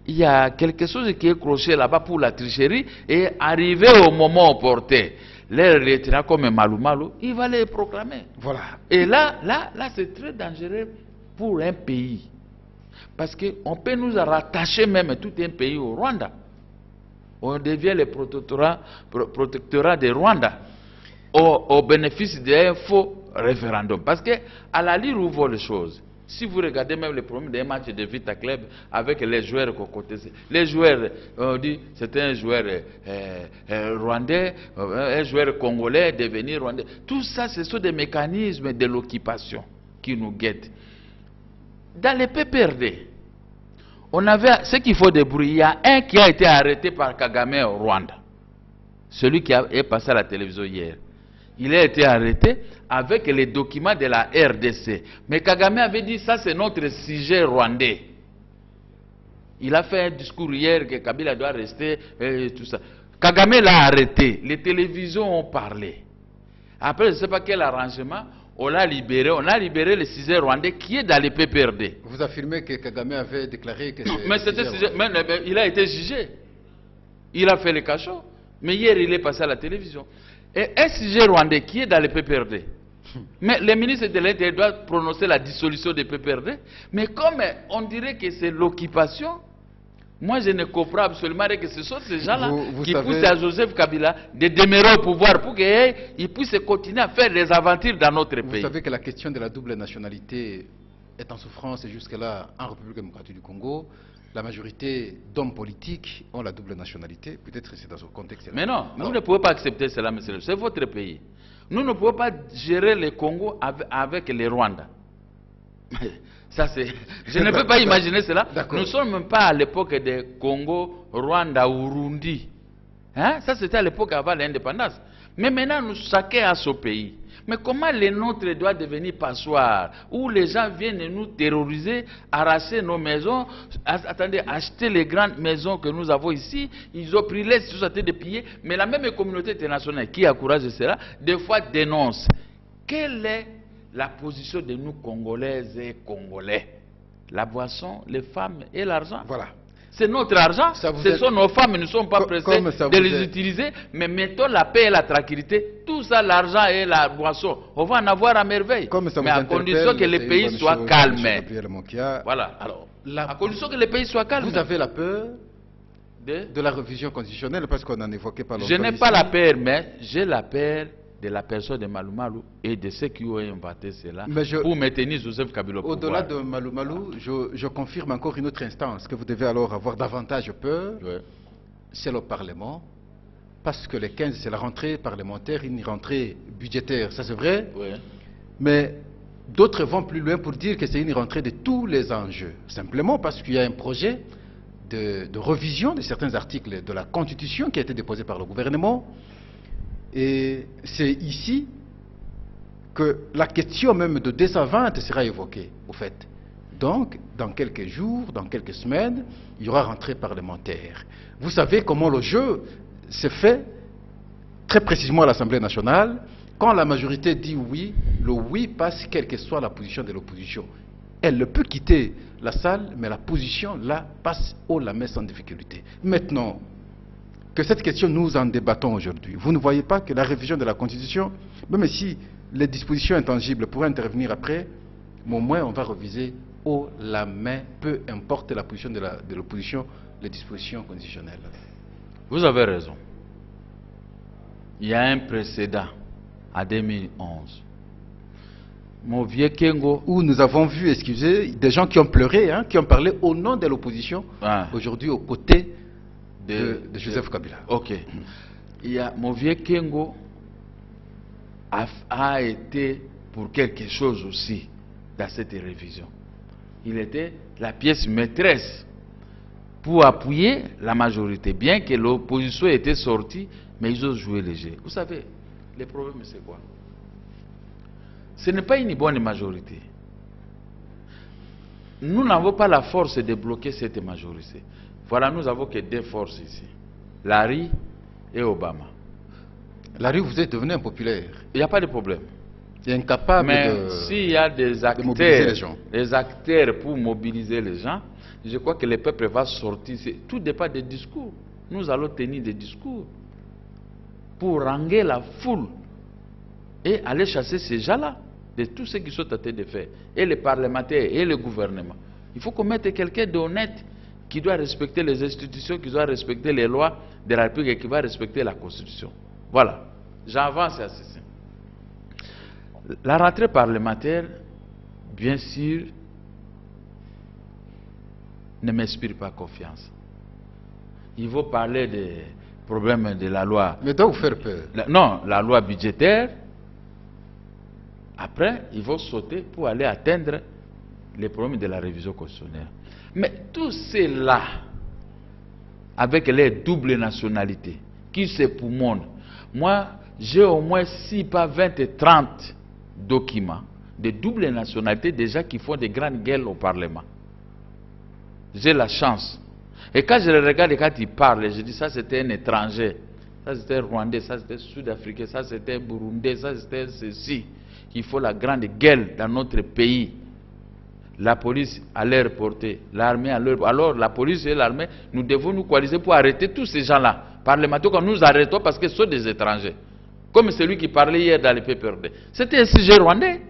il y a quelque chose qui est croché là-bas pour la tricherie. Et arrivé au moment opportun, les retirants comme Malou Malou, il va les proclamer. Voilà. Et là c'est très dangereux pour un pays. Parce qu'on peut nous rattacher même tout un pays au Rwanda. On devient le protectorat de Rwanda au bénéfice d'un faux référendum. Parce que à la ligne où vont les choses, si vous regardez même les problèmes des matchs de Vita Club avec les joueurs cocotés, les joueurs, on dit c'est un joueur rwandais, un joueur congolais devenir rwandais. Tout ça, ce sont des mécanismes de l'occupation qui nous guettent. Dans les PPRD, on avait ce qu'il faut débrouiller. Il y a un qui a été arrêté par Kagame au Rwanda. Celui qui est passé à la télévision hier. Il a été arrêté avec les documents de la RDC. Mais Kagame avait dit ça c'est notre sujet rwandais. Il a fait un discours hier que Kabila doit rester et tout ça. Kagame l'a arrêté. Les télévisions ont parlé. Après je ne sais pas quel arrangement. On l'a libéré le sujet rwandais qui est dans les PPRD. Vous affirmez que Kagame avait déclaré que mais c'était il a été jugé. Il a fait le cachot. Mais hier, il est passé à la télévision. Et un sujet rwandais qui est dans les PPRD. Mais le ministre de l'Intérieur doit prononcer la dissolution des PPRD. Mais comme on dirait que c'est l'occupation, moi je ne comprends absolument rien que ce sont ces gens-là qui poussent à Joseph Kabila de demeurer au pouvoir pour qu'il puisse continuer à faire des aventures dans notre pays. Vous savez que la question de la double nationalité est en souffrance et jusque-là en République démocratique du Congo. La majorité d'hommes politiques ont la double nationalité. Peut-être que c'est dans ce contexte-là. Mais non, vous ne pouvez pas accepter cela, monsieur. C'est votre pays. Nous ne pouvons pas gérer le Congo avec les Rwandais. Ça, je ne peux pas imaginer cela. Nous ne sommes même pas à l'époque de Congo, Rwanda ou Burundi. Hein? Ça, c'était à l'époque avant l'indépendance. Mais maintenant, chacun a son pays. Mais comment les nôtres doivent devenir passoires, où les gens viennent nous terroriser, arracher nos maisons, attendez, acheter les grandes maisons que nous avons ici, ils ont pris les sociétés de piller, mais la même communauté internationale qui a courage de cela, des fois dénonce. Quelle est la position de nous Congolaises et Congolais? La boisson, les femmes et l'argent. Voilà. C'est notre argent, ce sont nos femmes, nous ne sommes pas pressés de les utiliser, mais mettons la paix et la tranquillité, tout ça, l'argent et la boisson, on va en avoir à merveille, mais à condition que les pays soient calmes. Voilà, alors, à condition que les pays soient calmes. Vous avez la peur de la révision constitutionnelle, parce qu'on n'en évoquait pas longtemps. Je n'ai pas la peur, mais j'ai la peur de la personne de Malou Malou et de ceux qui ont inventé cela pour maintenir Joseph Kabila au pouvoir. Au-delà de Malou Malou, je confirme encore une autre instance que vous devez alors avoir davantage peur. Oui. C'est le Parlement, parce que les 15 c'est la rentrée parlementaire, une rentrée budgétaire, ça c'est vrai. Oui. Mais d'autres vont plus loin pour dire que c'est une rentrée de tous les enjeux. Simplement parce qu'il y a un projet de révision de certains articles de la Constitution qui a été déposé par le gouvernement. Et c'est ici que la question même de désavante sera évoquée, au fait. Donc, dans quelques jours, dans quelques semaines, il y aura rentrée parlementaire. Vous savez comment le jeu se fait très précisément à l'Assemblée nationale. Quand la majorité dit oui, le oui passe quelle que soit la position de l'opposition. Elle ne peut quitter la salle, mais la position là passe haut la main sans difficulté. Maintenant, que cette question nous en débattons aujourd'hui, vous ne voyez pas que la révision de la Constitution, même si les dispositions intangibles pourraient intervenir après, mais au moins on va reviser haut la main, peu importe la position de l'opposition, les dispositions constitutionnelles. Vous avez raison. Il y a un précédent en 2011. Mon vieux Kengo. Où nous avons vu, excusez, des gens qui ont pleuré, hein, qui ont parlé au nom de l'opposition, aujourd'hui aux côtés de Joseph Kabila. Ok. Il y a, mon vieux Kengo a été pour quelque chose aussi dans cette révision. Il était la pièce maîtresse pour appuyer la majorité. Bien que l'opposition était sortie, mais ils ont joué léger. Vous savez, le problème c'est quoi? Ce n'est pas une bonne majorité. Nous n'avons pas la force de bloquer cette majorité. Voilà, nous avons que deux forces ici. Larry et Obama. Larry, vous êtes devenu impopulaire. Il n'y a pas de problème. Il est incapable mais de s'il y a des acteurs pour mobiliser les gens, je crois que le peuple va sortir. Tout dépend des discours. Nous allons tenir des discours pour ranger la foule et aller chasser ces gens-là de tout ce qu'ils sont en train de faire. Et les parlementaires et le gouvernement. Il faut qu'on mette quelqu'un d'honnête qui doit respecter les institutions, qui doit respecter les lois de la République et qui va respecter la Constitution. Voilà. J'avance à ceci. La rentrée parlementaire, bien sûr, ne m'inspire pas confiance. Il faut parler des problèmes de la loi. Mais doit vous faire peur. Non, la loi budgétaire. Après, ils vont sauter pour aller atteindre les problèmes de la révision constitutionnelle. Mais tous ceux-là, avec les doubles nationalités, qui s'époumonnent, moi, j'ai au moins 6, pas 20 et 30 documents de double nationalité déjà qui font des grandes guerres au Parlement. J'ai la chance. Et quand je les regarde et quand ils parlent, je dis ça c'était un étranger, ça c'était un Rwandais, ça c'était Sud-Africain, ça c'était un Burundais, ça c'était ceci. Il faut la grande guerre dans notre pays. La police à leur portée, l'armée à leur... Alors la police et l'armée, nous devons nous coaliser pour arrêter tous ces gens-là. Parlementaires, quand nous arrêtons parce que ce sont des étrangers. Comme celui qui parlait hier dans les PPRD. C'était un sujet rwandais.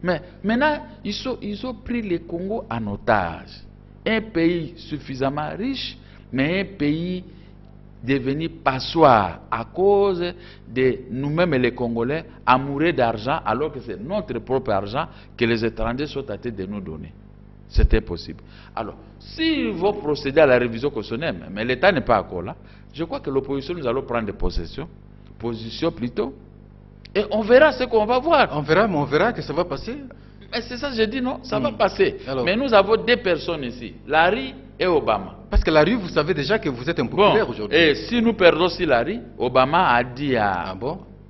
Mais maintenant, ils ont pris le Congo en otage. Un pays suffisamment riche, mais un pays devenu passoire à cause de nous-mêmes les Congolais amoureux d'argent, alors que c'est notre propre argent que les étrangers sont en train de nous donner. C'est impossible. Alors, s'ils vont procéder à la révision constitutionnelle, mais l'État n'est pas encore là, je crois que l'opposition, nous allons prendre des position plutôt, et on verra ce qu'on va voir. On verra, mais on verra que ça va passer. Mais c'est ça que je dis, non, ça va passer. Alors, mais nous avons deux personnes ici, Larry et Obama. Parce que Larry, vous savez déjà que vous êtes impopulaire aujourd'hui. Et si nous perdons aussi Larry, Obama a dit à,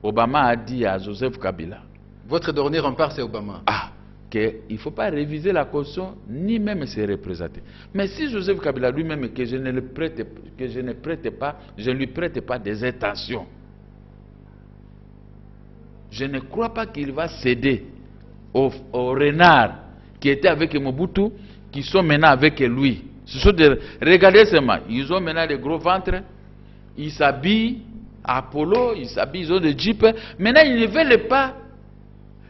Obama a dit à Joseph Kabila. Votre dernier rempart, c'est Obama. Qu'il ne faut pas réviser la Constitution, ni même se représenter. Mais si Joseph Kabila lui-même, que je ne lui prête pas des intentions, je ne crois pas qu'il va céder aux renards qui étaient avec Mobutu, qui sont maintenant avec lui. Ce sont regardez seulement, ils ont maintenant des gros ventres, ils s'habillent à polo, ils s'habillent, ils ont des jeeps. Maintenant, ils ne veulent pas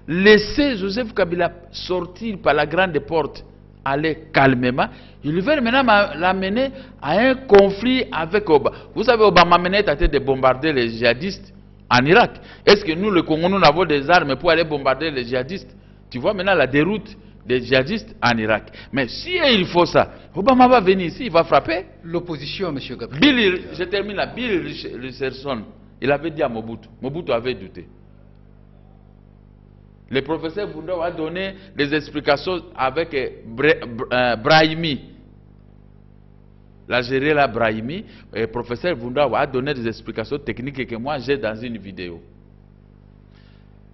laisser Joseph Kabila sortir par la grande porte, aller calmement. Ils veulent maintenant l'amener à un conflit avec Obama. Vous savez, Obama menait à tête de bombarder les djihadistes en Irak. Est-ce que nous, le Congo, nous avons des armes pour aller bombarder les djihadistes? Tu vois maintenant la déroute des djihadistes en Irak. Mais si il faut ça, Obama va venir ici, il va frapper. L'opposition, M. Gabriel. Je termine là. Bill Richardson, il avait dit à Mobutu. Mobutu avait douté. Le professeur Vundao a donné des explications avec Brahimi. L'Algérien Brahimi, le professeur Vundao a donné des explications techniques que moi j'ai dans une vidéo.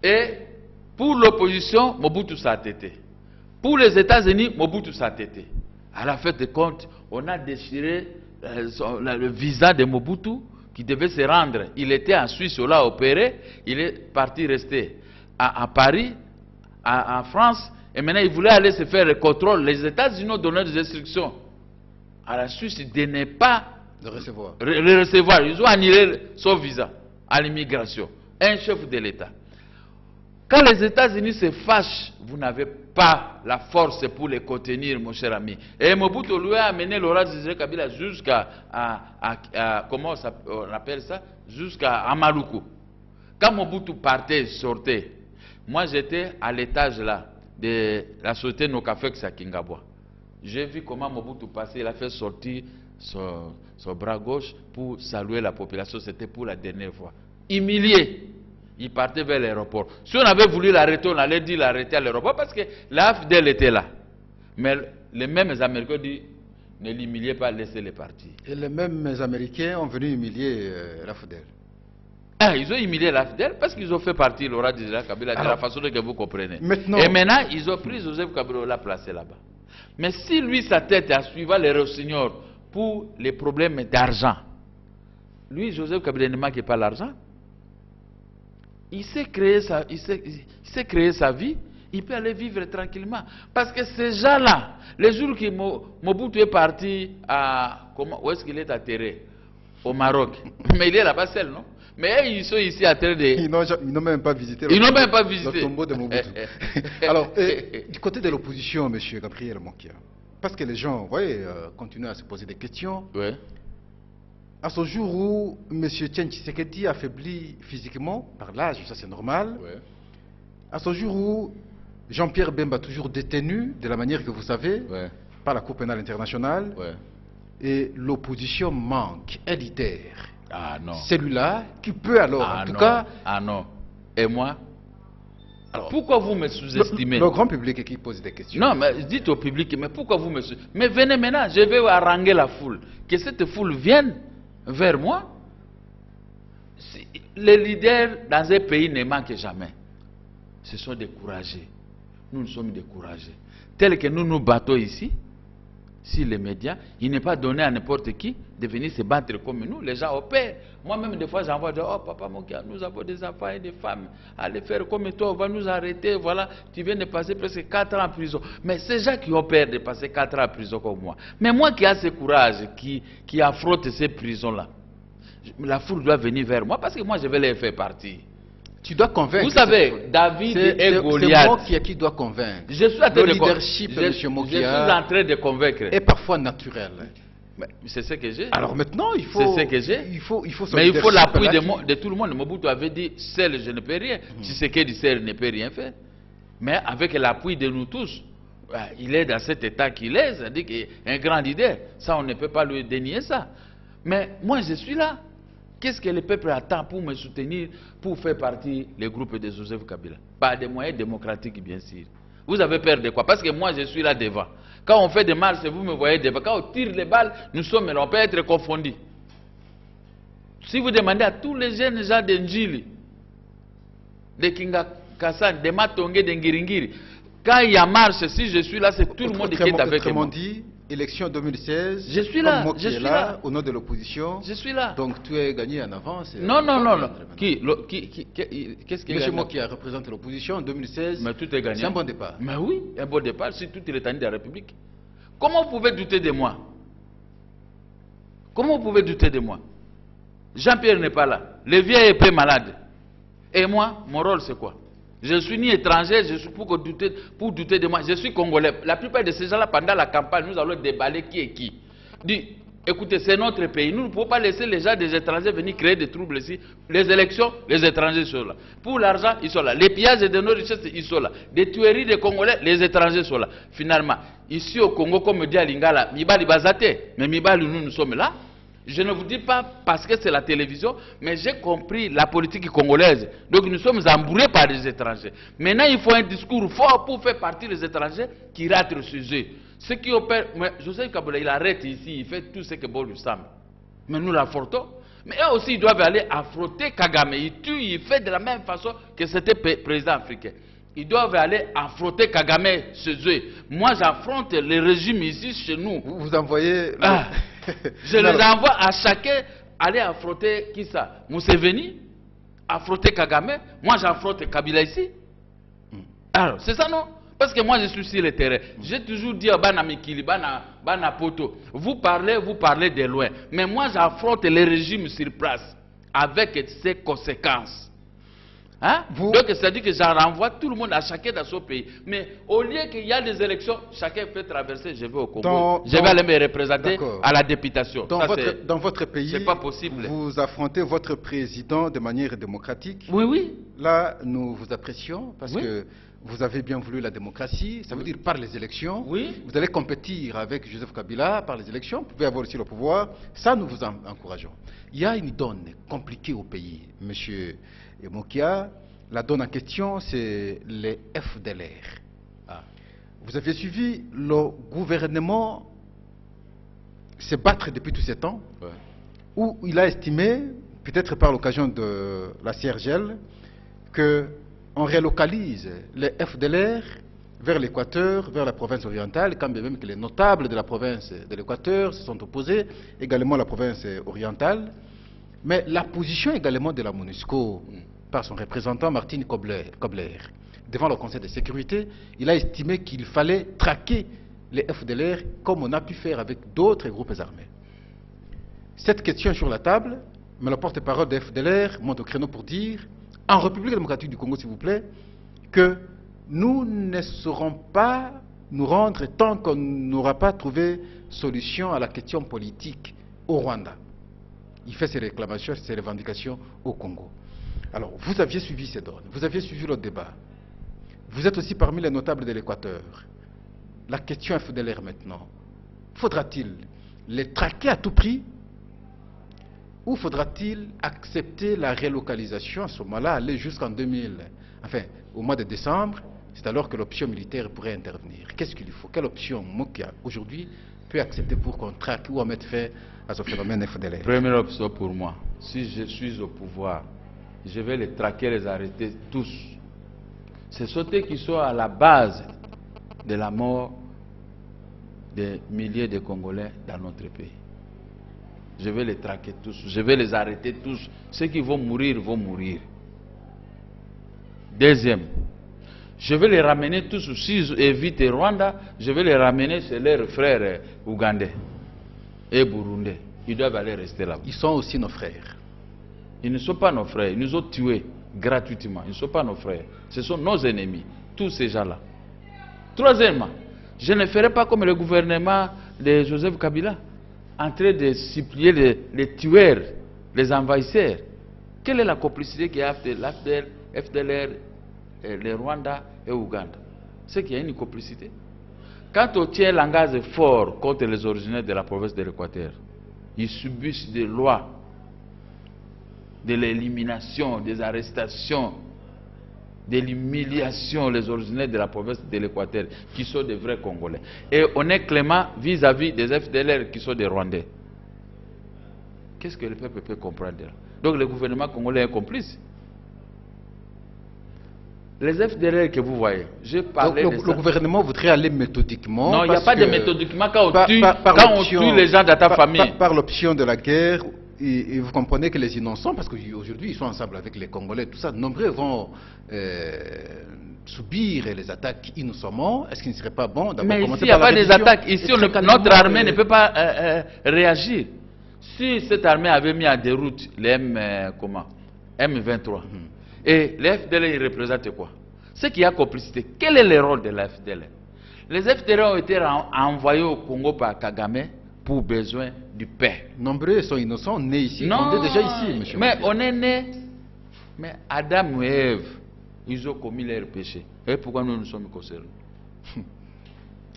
Et pour l'opposition, Mobutu s'est entêté. Pour les États-Unis, Mobutu s'est entêté. À la fin de compte, on a déchiré le visa de Mobutu qui devait se rendre. Il était en Suisse, on l'a opéré, il est parti rester à Paris, en France, et maintenant il voulait aller se faire le contrôle. Les États-Unis ont donné des instructions à la Suisse de ne pas Le recevoir. le recevoir. Ils ont annulé son visa à l'immigration. Un chef de l'État. Quand les États-Unis se fâchent, vous n'avez pas la force pour les contenir, mon cher ami. Et Mobutu lui a amené Laurent Désiré Kabila jusqu'à, comment on appelle ça, jusqu'à Amaluku. Quand Mobutu partait, sortait, moi j'étais à l'étage là de la société Nokafex à Kingabwa. J'ai vu comment Mobutu passait, il a fait sortir son bras gauche pour saluer la population. C'était pour la dernière fois. Humilié. Il partait vers l'aéroport. Si on avait voulu l'arrêter, on allait dire l'arrêter à l'aéroport parce que l'AFDL était là. Mais les mêmes Américains disent ne l'humiliez pas, laissez-les partir. Et les mêmes Américains ont venu humilier l'AFDL. Ah, ils ont humilié l'AFDL parce qu'ils ont fait partie Laurent Désiré Kabila de la façon que vous comprenez. Maintenant, et maintenant, ils ont pris Joseph Kabila, l'a placé là-bas. Mais si lui, sa tête est à suivre les Rossignol pour les problèmes d'argent, lui, Joseph Kabila, ne manque pas l'argent. Il sait créer sa vie, il peut aller vivre tranquillement. Parce que ces gens-là, les jours que Mobutu est parti à... Où est-ce qu'il est atterré? Au Maroc. Mais il est là-bas seul, non? Mais ils sont ici à terre de... Ils n'ont même pas visité le tombeau de Mobutu. Alors, du côté de l'opposition, M. Gabriel Monkia, parce que les gens, vous voyez, continuent à se poser des questions. Ouais. À ce jour où M. Tchen Tshisekedi affaibli physiquement, par l'âge, ça c'est normal. Ouais. À ce jour où Jean-Pierre Bemba toujours détenu, de la manière que vous savez, Ouais. par la Cour pénale internationale, Ouais. et l'opposition manque un leader. Ah non. Celui-là qui peut alors, en tout cas... Ah non. Et moi? Alors, pourquoi vous me sous-estimez? Le grand public qui pose des questions. Non, mais dites au public, mais pourquoi vous me sous-estimez? Mais venez maintenant, je vais haranguer la foule. Que cette foule vienne vers moi. Les leaders dans un pays ne manquent jamais. Ce sont découragés. Nous sommes découragés. Tel que nous nous battons ici, si les médias, il n'est pas donné à n'importe qui de venir se battre comme nous. Les gens opèrent. Moi-même, des fois, j'envoie dire, oh papa, nous avons des enfants et des femmes. Allez faire comme toi, on va nous arrêter. Voilà, tu viens de passer presque 4 ans en prison. Mais ces gens qui opèrent de passer 4 ans en prison comme moi. Mais moi qui ai ce courage, qui affronte ces prisons-là, la foule doit venir vers moi parce que moi, je vais les faire partir. Tu dois convaincre. Vous savez, David et Goliath. C'est moi qui dois convaincre. Je suis en train le leadership de M. Mokia je suis en train de convaincre. est parfois naturel. C'est ce que j'ai. Alors maintenant, il faut. C'est ce que j'ai. Il faut mais il faut l'appui de tout le monde. Mobutu avait dit seul je ne peux rien. Tshisekedi seul ne peut rien faire. Mais avec l'appui de nous tous, il est dans cet état qu'il est. C'est-à-dire qu'il est un grand leader. Ça, on ne peut pas lui dénier ça. Mais moi, je suis là. Qu'est-ce que le peuple attend pour me soutenir, pour faire partie du groupe de Joseph Kabila? Par des moyens démocratiques, bien sûr. Vous avez peur de quoi? Parce que moi, je suis là devant. Quand on fait des marches, vous me voyez devant. Quand on tire les balles, on peut être confondus. Si vous demandez à tous les jeunes gens de Njili, de Kinga-Kassan, de Matongé, de Ngiringiri, quand il y a marche, si je suis là, c'est tout le monde qui est avec moi. Dit, élection 2016, je suis là, je suis là, au nom de l'opposition. Je suis là. Donc tu es gagné en avance. Non. Qu'est-ce qui est gagné? M. Mokia représente l'opposition en 2016. Mais tout est gagné. C'est un bon départ. Mais oui, un bon départ, c'est toute l'étendue de la République. Comment vous pouvez douter de moi? Comment vous pouvez douter de moi? Jean-Pierre n'est pas là. Le vieil est peu malade. Et moi, mon rôle c'est quoi? Je suis ni étranger, je suis pour douter de moi. Je suis congolais. La plupart de ces gens-là, pendant la campagne, nous allons déballer qui est qui. Dit, écoutez, c'est notre pays. Nous ne pouvons pas laisser les gens des étrangers venir créer des troubles ici. Les élections, les étrangers sont là. Pour l'argent, ils sont là. Les pillages de nos richesses, ils sont là. Des tueries des Congolais, les étrangers sont là. Finalement, ici au Congo, comme dit à Lingala, Mibali Bazate, mais Mibali, nous sommes là. Je ne vous dis pas parce que c'est la télévision, mais j'ai compris la politique congolaise. Donc nous sommes embourrés par les étrangers. Maintenant, il faut un discours fort pour faire partie des étrangers qui ratent le sujet. Ceux qui opèrent, mais Joseph Kabila, il arrête ici, il fait tout ce que bon lui semble. Mais nous l'affrontons. Mais eux aussi, ils doivent aller affronter Kagame. Il tue, il fait de la même façon que c'était président africain. Ils doivent aller affronter Kagame chez eux. Moi, j'affronte les régimes ici chez nous. Vous envoyez... Je les envoie à chacun aller affronter qui ça? Museveni, affronter Kagame. Moi, j'affronte Kabila ici. Alors, c'est ça, non? Parce que moi, je suis sur le terrain. J'ai toujours dit à Bana Mikili, Bana Poto, vous parlez de loin. Mais moi, j'affronte les régimes sur place avec ses conséquences. Hein? Donc, c'est-à-dire que j'en renvoie tout le monde à chacun dans son pays. Mais au lieu qu'il y ait des élections, chacun peut traverser, je vais au Congo. Je vais aller me représenter à la députation. Dans votre pays, c'est pas possible. Vous affrontez votre président de manière démocratique. Oui, oui. Là, nous vous apprécions parce que vous avez bien voulu la démocratie, ça veut dire par les élections. Oui. Vous allez compétir avec Joseph Kabila par les élections, vous pouvez avoir aussi le pouvoir. Ça, nous vous encourageons. Il y a une donne compliquée au pays, monsieur Mokia. La donne en question, c'est les FDLR. Vous avez suivi le gouvernement se battre depuis tous ces temps, où il a estimé, peut-être par l'occasion de la CRGL, qu'on relocalise les FDLR vers l'Équateur, vers la province orientale, quand bien même que les notables de la province de l'Équateur se sont opposés, également la province orientale. Mais la position également de la MONUSCO, par son représentant Martin Kobler, devant le Conseil de sécurité, il a estimé qu'il fallait traquer les FDLR comme on a pu faire avec d'autres groupes armés. Cette question est sur la table, mais le porte-parole des FDLR monte au créneau pour dire, en République démocratique du Congo s'il vous plaît, que nous ne saurons pas nous rendre tant qu'on n'aura pas trouvé solution à la question politique au Rwanda. Il fait ses réclamations, ses revendications au Congo. Alors, vous aviez suivi ces donnes, vous aviez suivi le débat. Vous êtes aussi parmi les notables de l'Équateur. La question FDLR maintenant, faudra-t-il les traquer à tout prix ou faudra-t-il accepter la relocalisation à ce moment-là, aller jusqu'en au mois de décembre, c'est alors que l'option militaire pourrait intervenir. Qu'est-ce qu'il faut? Quelle option Mokia aujourd'hui peut accepter pour qu'on traque ou en mettre fin à ce phénomène FDLR? Première option pour moi, si je suis au pouvoir, je vais les traquer, les arrêter tous. C'est ceux qui sont à la base de la mort des milliers de Congolais dans notre pays. Je vais les traquer tous, je vais les arrêter tous. Ceux qui vont mourir, vont mourir. Deuxième, je vais les ramener tous, s'ils évitent Rwanda, je vais les ramener chez leurs frères ougandais et burundais. Ils doivent aller rester là-bas. Ils sont aussi nos frères. Ils ne sont pas nos frères, ils nous ont tués gratuitement. Ils ne sont pas nos frères, ce sont nos ennemis, tous ces gens-là. Troisièmement, je ne ferai pas comme le gouvernement de Joseph Kabila, en train de supplier les tueurs, les envahisseurs. Quelle est la complicité qu'il y a entre FDLR, le Rwanda et Ouganda? C'est qu'il y a une complicité. Quand on tient un langage fort contre les originaires de la province de l'Équateur, ils subissent des lois de l'élimination, des arrestations, de l'humiliation, les originaires de la province de l'Équateur, qui sont des vrais Congolais. Et on est clément vis-à-vis des FDLR qui sont des Rwandais. Qu'est-ce que le peuple peut comprendre? Donc le gouvernement congolais est complice. Les FDLR que vous voyez, je parlais de ça. Le gouvernement voudrait aller méthodiquement. Non, il n'y a pas de méthodiquement quand on tue les gens de ta famille. Par l'option de la guerre, et vous comprenez que les innocents, parce qu'aujourd'hui ils sont ensemble avec les Congolais, tout ça, nombreux vont subir les attaques innocemment. Est-ce qu'il ne serait pas bon d'avoir commencé par la révision? Mais s'il n'y a pas des attaques, ici notre armée ne peut pas réagir. Si cette armée avait mis en déroute les M23, et les FDLR représentent quoi? C'est qu'il y a complicité. Quel est le rôle de la FDLR? Les FDLR ont été envoyés au Congo par Kagame pour besoin du paix. Nombreux sont innocents, nés ici. Non, on est déjà ici, monsieur. Mais on est nés. Mais Adam et Ève, ils ont commis leur péché. Et pourquoi nous sommes concernés?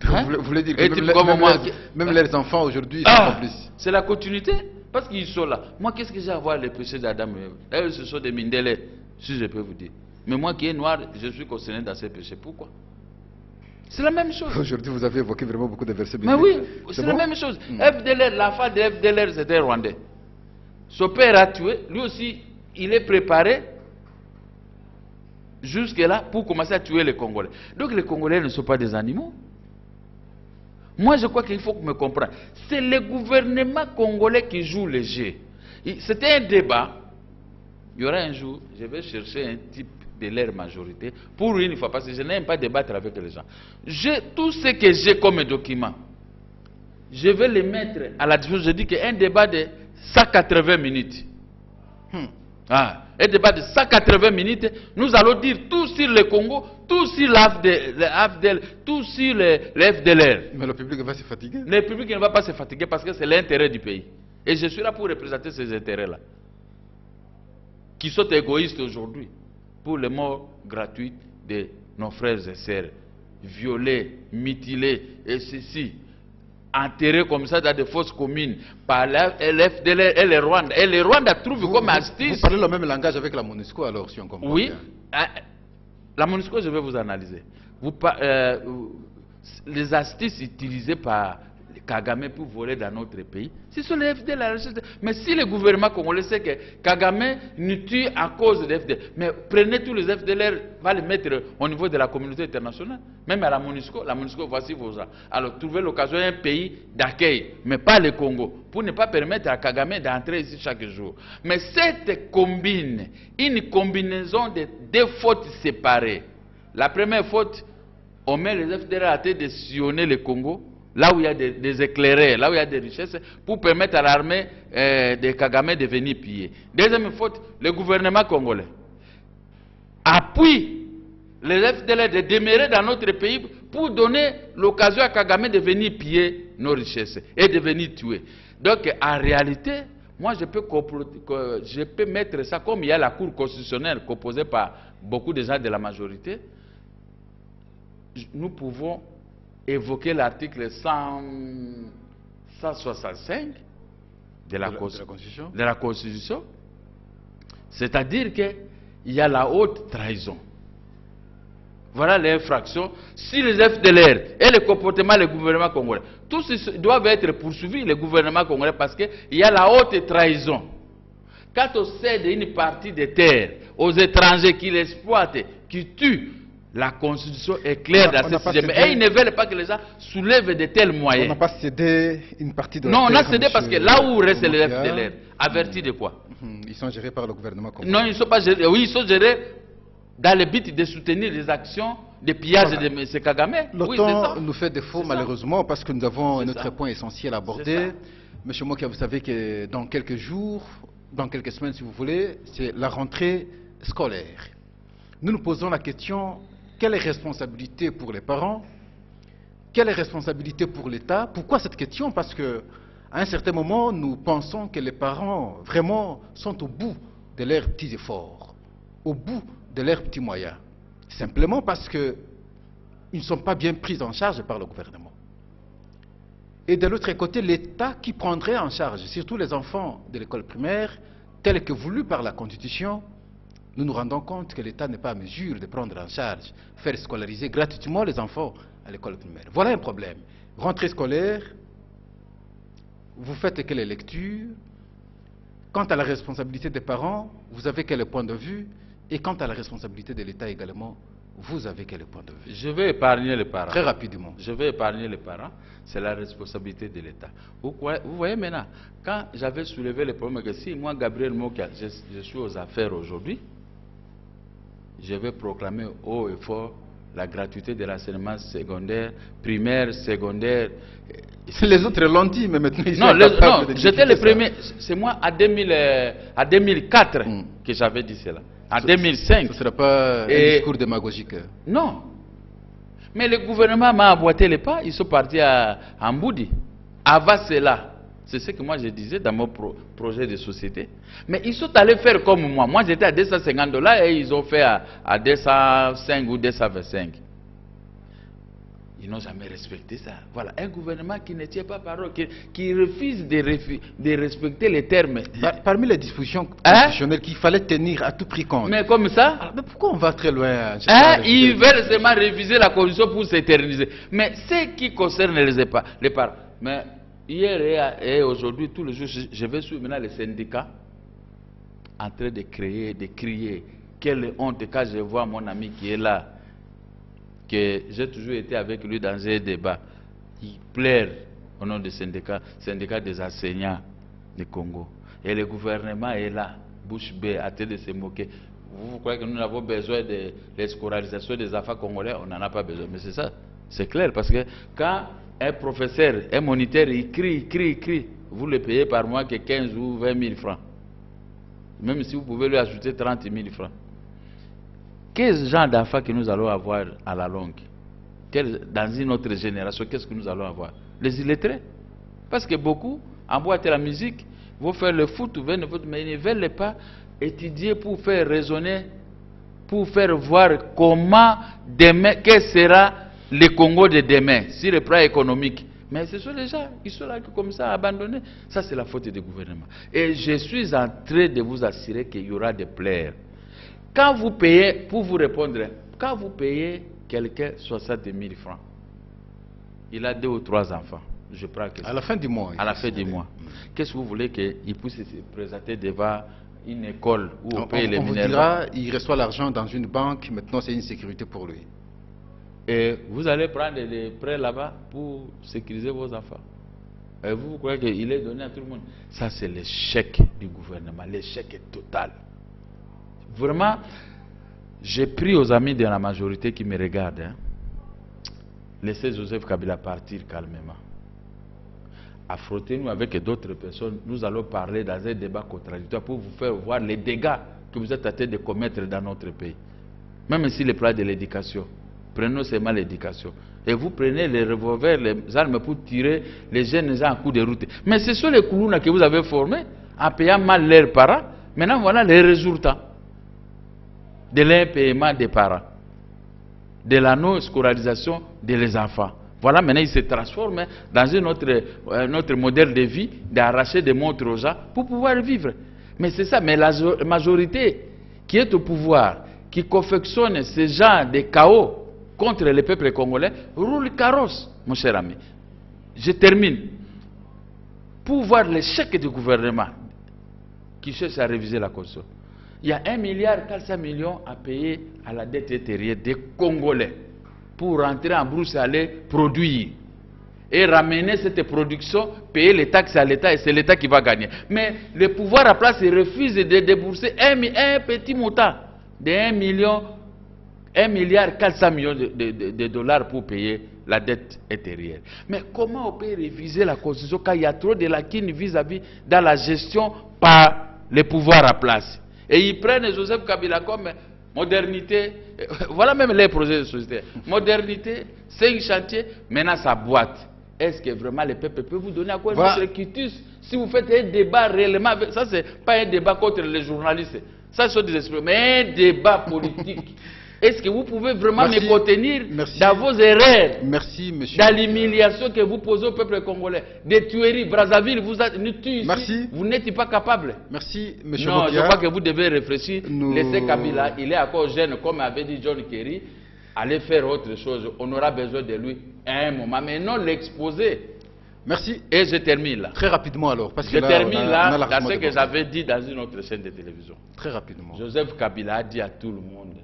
Vous voulez dire que même les enfants aujourd'hui sont complices? C'est la continuité. Parce qu'ils sont là. Moi, qu'est-ce que j'ai à voir les péchés d'Adam et Ève? Elles, ce sont des Mindélé, si je peux vous dire. Mais moi qui est noir, je suis concerné dans ces péchés. Pourquoi? C'est la même chose. Aujourd'hui, vous avez évoqué vraiment beaucoup de versets bibliques. Mais oui, c'est la même chose. FDLR, l'enfant de FDLR, c'était rwandais. Son père a tué. Lui aussi, il est préparé jusque-là pour commencer à tuer les Congolais. Donc les Congolais ne sont pas des animaux. Moi, je crois qu'il faut me comprendre. C'est le gouvernement congolais qui joue le jeu. C'était un débat. Il y aura un jour, je vais chercher un type de leur majorité, pour une fois, parce que je n'aime pas débattre avec les gens. Tout ce que j'ai comme document, je vais les mettre à la disposition. Je dis qu'un débat de 180 minutes. Un débat de 180 minutes, nous allons dire tout sur le Congo, tout sur l'AFDL, tout sur le FDLR. Mais le public va se fatiguer. Le public ne va pas se fatiguer parce que c'est l'intérêt du pays. Et je suis là pour représenter ces intérêts-là, qui sont égoïstes aujourd'hui, pour les morts gratuites de nos frères et sœurs, violés, mutilés, et ceci, enterrés comme ça dans des fosses communes par l'FDLR et les Rwandais. Et les Rwandais trouvent comme astuce. Vous parlez le même langage avec la MONUSCO alors, si on comprend oui, bien. La MONUSCO, je vais vous analyser. Les astuces utilisées par Kagame pour voler dans notre pays, ce sont les FDL. Mais si le gouvernement congolais sait que Kagame nous tue à cause des FDL, mais prenez tous les FDLR, va les mettre au niveau de la communauté internationale, même à la MONUSCO, voici vos gens. Alors, trouvez l'occasion d'un pays d'accueil, mais pas le Congo, pour ne pas permettre à Kagame d'entrer ici chaque jour. Mais cette combine, une combinaison de deux fautes séparées. La première faute, on met les FDLR à la tête de sillonner le Congo, là où il y a des éclaireurs, là où il y a des richesses, pour permettre à l'armée de Kagame de venir piller. Deuxième faute, le gouvernement congolais appuie les FDLR de demeurer dans notre pays pour donner l'occasion à Kagame de venir piller nos richesses et de venir tuer. Donc, en réalité, moi, je peux mettre ça comme il y a la Cour constitutionnelle composée par beaucoup de gens de la majorité. Nous pouvons évoquer l'article 165 de la Constitution, c'est-à-dire qu'il y a la haute trahison. Voilà l'infraction. Si les FDLR et le comportement du gouvernement congolais, tous doivent être poursuivis, le gouvernement congolais, parce qu'il y a la haute trahison. Quand on cède une partie des terres aux étrangers qui l'exploitent, qui tuent, la Constitution est claire dans ce système. Et ils ne veulent pas que les gens soulèvent de tels moyens. On n'a pas cédé une partie de la Non, terre. On a cédé parce que là où restent les FDLR, avertis de quoi? Ils sont gérés par le gouvernement congolais. Non, ils ne sont pas gérés. Oui, ils sont gérés dans le but de soutenir les actions de pillage de M. Kagame. Le temps nous fait défaut malheureusement parce que nous avons un autre point essentiel à aborder. Monsieur Mokia, vous savez que dans quelques jours, dans quelques semaines si vous voulez, c'est la rentrée scolaire. Nous nous posons la question, quelle est la responsabilité pour les parents? Quelle est la responsabilité pour l'État? Pourquoi cette question? Parce que à un certain moment, nous pensons que les parents vraiment sont au bout de leurs petits efforts, au bout de leurs petits moyens. Simplement parce qu'ils ne sont pas bien pris en charge par le gouvernement. Et de l'autre côté, l'État qui prendrait en charge, surtout les enfants de l'école primaire, tels que voulus par la Constitution, nous nous rendons compte que l'État n'est pas à mesure de prendre en charge, faire scolariser gratuitement les enfants à l'école primaire. Voilà un problème. Rentrée scolaire, vous faites quelle lecture? Quant à la responsabilité des parents, vous avez quel point de vue? Et quant à la responsabilité de l'État également, vous avez quel point de vue? Je vais épargner les parents. Très rapidement. Je vais épargner les parents. C'est la responsabilité de l'État. Vous voyez maintenant, quand j'avais soulevé le problème que si moi, Gabriel Mokia, je suis aux affaires aujourd'hui, je vais proclamer haut et fort la gratuité de l'enseignement secondaire, primaire, secondaire. Les autres l'ont dit, mais maintenant ils sont non, j'étais le premier. C'est moi à 2004 que j'avais dit cela. En 2005. Ce ne sera pas un discours démagogique. Non. Mais le gouvernement m'a emboîté les pas. Ils sont partis à Mboudi. Avant cela, c'est ce que moi je disais dans mon projet de société. Mais ils sont allés faire comme moi. Moi j'étais à $250 et ils ont fait à 205 ou 225. Ils n'ont jamais respecté ça. Voilà, un gouvernement qui ne tient pas parole, qui refuse de respecter les termes. Parmi les dispositions constitutionnelles qu'il fallait tenir à tout prix compte. Mais comme ça. Alors, mais pourquoi on va très loin? Ils veulent seulement réviser la constitution pour s'éterniser. Mais ce qui concerne les parents. Mais hier et aujourd'hui, tous les jours, je vais suivre maintenant les syndicats en train de crier. Quelle honte quand je vois mon ami qui est là, que j'ai toujours été avec lui dans un débat. Il pleure au nom du syndicat des enseignants du Congo. Et le gouvernement est là, bouche bée, à train de se moquer. Vous croyez que nous avons besoin de l'escolarisation des enfants congolais? On n'en a pas besoin. Mais c'est ça, c'est clair. Parce que quand un professeur, un moniteur, il crie, vous le payez par mois que 15 ou 20 000 francs. Même si vous pouvez lui ajouter 30 000 francs. Quel genre d'enfants que nous allons avoir à la longue? Dans une autre génération, qu'est-ce que nous allons avoir? Les illettrés. Parce que beaucoup emboîtent la musique, vont faire le foot, mais ils ne veulent pas étudier pour faire raisonner, pour faire voir comment demain, quel sera le Congo de demain, sur le plan économique. Mais ce sont les gens, ils sont là comme ça, abandonnés. Ça, c'est la faute du gouvernement. Et je suis en train de vous assurer qu'il y aura des plaies. Quand vous payez, pour vous répondre, quand vous payez quelqu'un 60 000 francs, il a 2 ou 3 enfants. Je prends à la fin du mois. À la fin du mois. Qu'est-ce que vous voulez qu'il puisse se présenter devant une école où on paye les mineurs? On vous dira, il reçoit l'argent dans une banque, maintenant c'est une sécurité pour lui. Et vous allez prendre des prêts là-bas pour sécuriser vos enfants. Et vous croyez qu'il est donné à tout le monde? Ça, c'est l'échec du gouvernement. L'échec est total. Vraiment, j'ai pris aux amis de la majorité qui me regardent. Laissez Joseph Kabila partir calmement. Affrontez-nous avec d'autres personnes. Nous allons parler dans un débat contradictoire pour vous faire voir les dégâts que vous êtes en train de commettre dans notre pays. Même si le plan de l'éducation. Prenons seulement l'éducation. Et vous prenez les revolvers, les armes pour tirer les jeunes gens en coup de route. Mais ce sont les Koulouna que vous avez formés en payant mal leurs parents. Maintenant, voilà les résultats de l'impayement des parents, de la non-scolarisation des enfants. Voilà, maintenant, ils se transforment dans un autre modèle de vie, d'arracher des montres aux gens pour pouvoir vivre. Mais c'est ça, mais la majorité qui est au pouvoir, qui confectionne ce genre de chaos contre le peuple congolais, roule carrosse, mon cher ami. Je termine. Pour voir l'échec du gouvernement qui cherche à réviser la Constitution, il y a 1,4 milliard à payer à la dette intérieure des Congolais pour rentrer en brousse à aller produire et ramener cette production, payer les taxes à l'État, et c'est l'État qui va gagner. Mais le pouvoir à place refuse de débourser un petit montant de 1,4 milliard de dollars pour payer la dette intérieure. Mais comment on peut réviser la Constitution quand il y a trop de lacunes vis-à-vis dans la gestion par le pouvoir à place? Et ils prennent Joseph Kabila comme modernité. Voilà même les projets de société. Modernité, 5 chantiers, maintenant ça boite. Est-ce que vraiment le peuple peut vous donner à quoi notre quitus si vous faites un débat réellement? Ça, c'est pas un débat contre les journalistes. Ça, ce sont des esprits. Mais un débat politique. Est-ce que vous pouvez vraiment me contenir dans vos erreurs? Merci, monsieur. Dans l'humiliation que vous posez au peuple congolais. Des tueries, Brazzaville, vous tuez ici. Vous n'êtes pas capable. Merci, monsieur. Non, je crois que vous devez réfléchir. Laissez Kabila, il est encore jeune, comme avait dit John Kerry. Allez faire autre chose. On aura besoin de lui à un moment. Mais non l'exposer. Merci. Et je termine là. Très rapidement alors. Parce que je termine là dans ce que j'avais dit dans une autre chaîne de télévision. Très rapidement. Joseph Kabila a dit à tout le monde,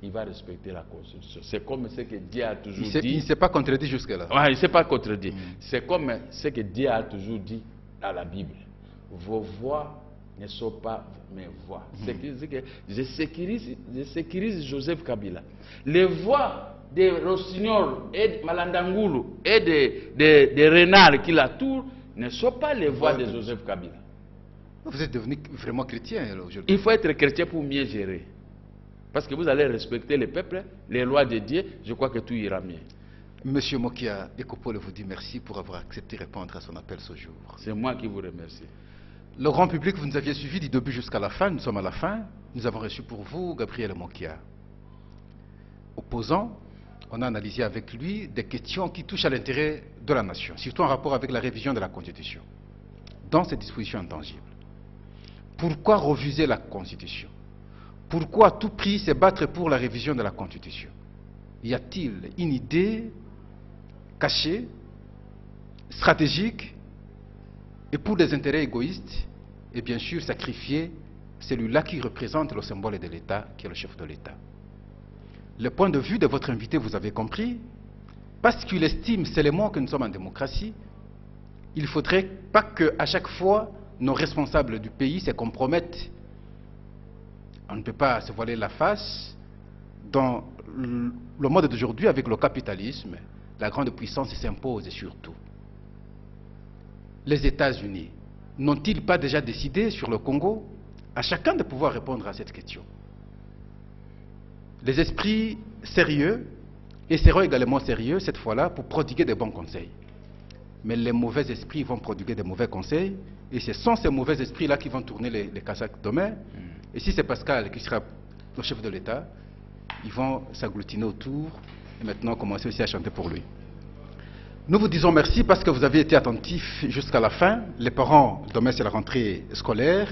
il va respecter la Constitution. C'est comme ce que Dieu a toujours dit. Il ne s'est pas contredit jusque-là. Ouais, il ne s'est pas contredit. C'est comme ce que Dieu a toujours dit dans la Bible. Vos voix ne sont pas mes voix. C'est que je sécurise Joseph Kabila. Les voix de Rossignol et de Malandangoulou et de Renard qui l'entourent ne sont pas les voix de Joseph Kabila. Vous êtes devenu vraiment chrétien aujourd'hui. Il faut être chrétien pour mieux gérer. Parce que vous allez respecter le peuple, les lois de Dieu, je crois que tout ira mieux. Monsieur Mokia Ekopole vous dit merci pour avoir accepté de répondre à son appel ce jour. C'est moi qui vous remercie. Le grand public, vous nous aviez suivi du début jusqu'à la fin, nous sommes à la fin. Nous avons reçu pour vous Gabriel Mokia. Opposant, on a analysé avec lui des questions qui touchent à l'intérêt de la nation, surtout en rapport avec la révision de la Constitution, dans ces dispositions intangibles. Pourquoi refuser la Constitution? Pourquoi à tout prix se battre pour la révision de la Constitution? Y a-t-il une idée cachée, stratégique, et pour des intérêts égoïstes, et bien sûr sacrifier celui-là qui représente le symbole de l'État, qui est le chef de l'État? Le point de vue de votre invité, vous avez compris, parce qu'il estime seulement que nous sommes en démocratie, il ne faudrait pas qu'à chaque fois, nos responsables du pays se compromettent On ne peut pas se voiler la face. Dans le monde d'aujourd'hui, avec le capitalisme, la grande puissance s'impose surtout. Les États-Unis n'ont-ils pas déjà décidé sur le Congo? À chacun de pouvoir répondre à cette question. Les esprits sérieux et seront également sérieux cette fois-là pour prodiguer des bons conseils. Mais les mauvais esprits vont prodiguer des mauvais conseils et ce sont ces mauvais esprits-là qui vont tourner les casaques demain. Et si c'est Pascal qui sera le chef de l'État, ils vont s'agglutiner autour et maintenant commencer aussi à chanter pour lui. Nous vous disons merci parce que vous avez été attentifs jusqu'à la fin. Les parents, demain c'est la rentrée scolaire.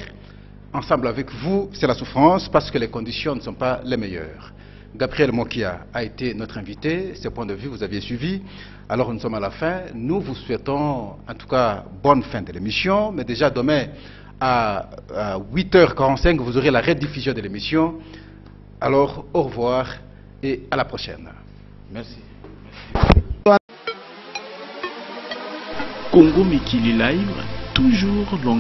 Ensemble avec vous, c'est la souffrance parce que les conditions ne sont pas les meilleures. Gabriel Mokia a été notre invité. Ce point de vue, vous aviez suivi. Alors nous sommes à la fin. Nous vous souhaitons en tout cas bonne fin de l'émission. Mais déjà demain à 8h45, vous aurez la rediffusion de l'émission. Alors au revoir et à la prochaine. Merci. Congo Mikili Live, toujours long.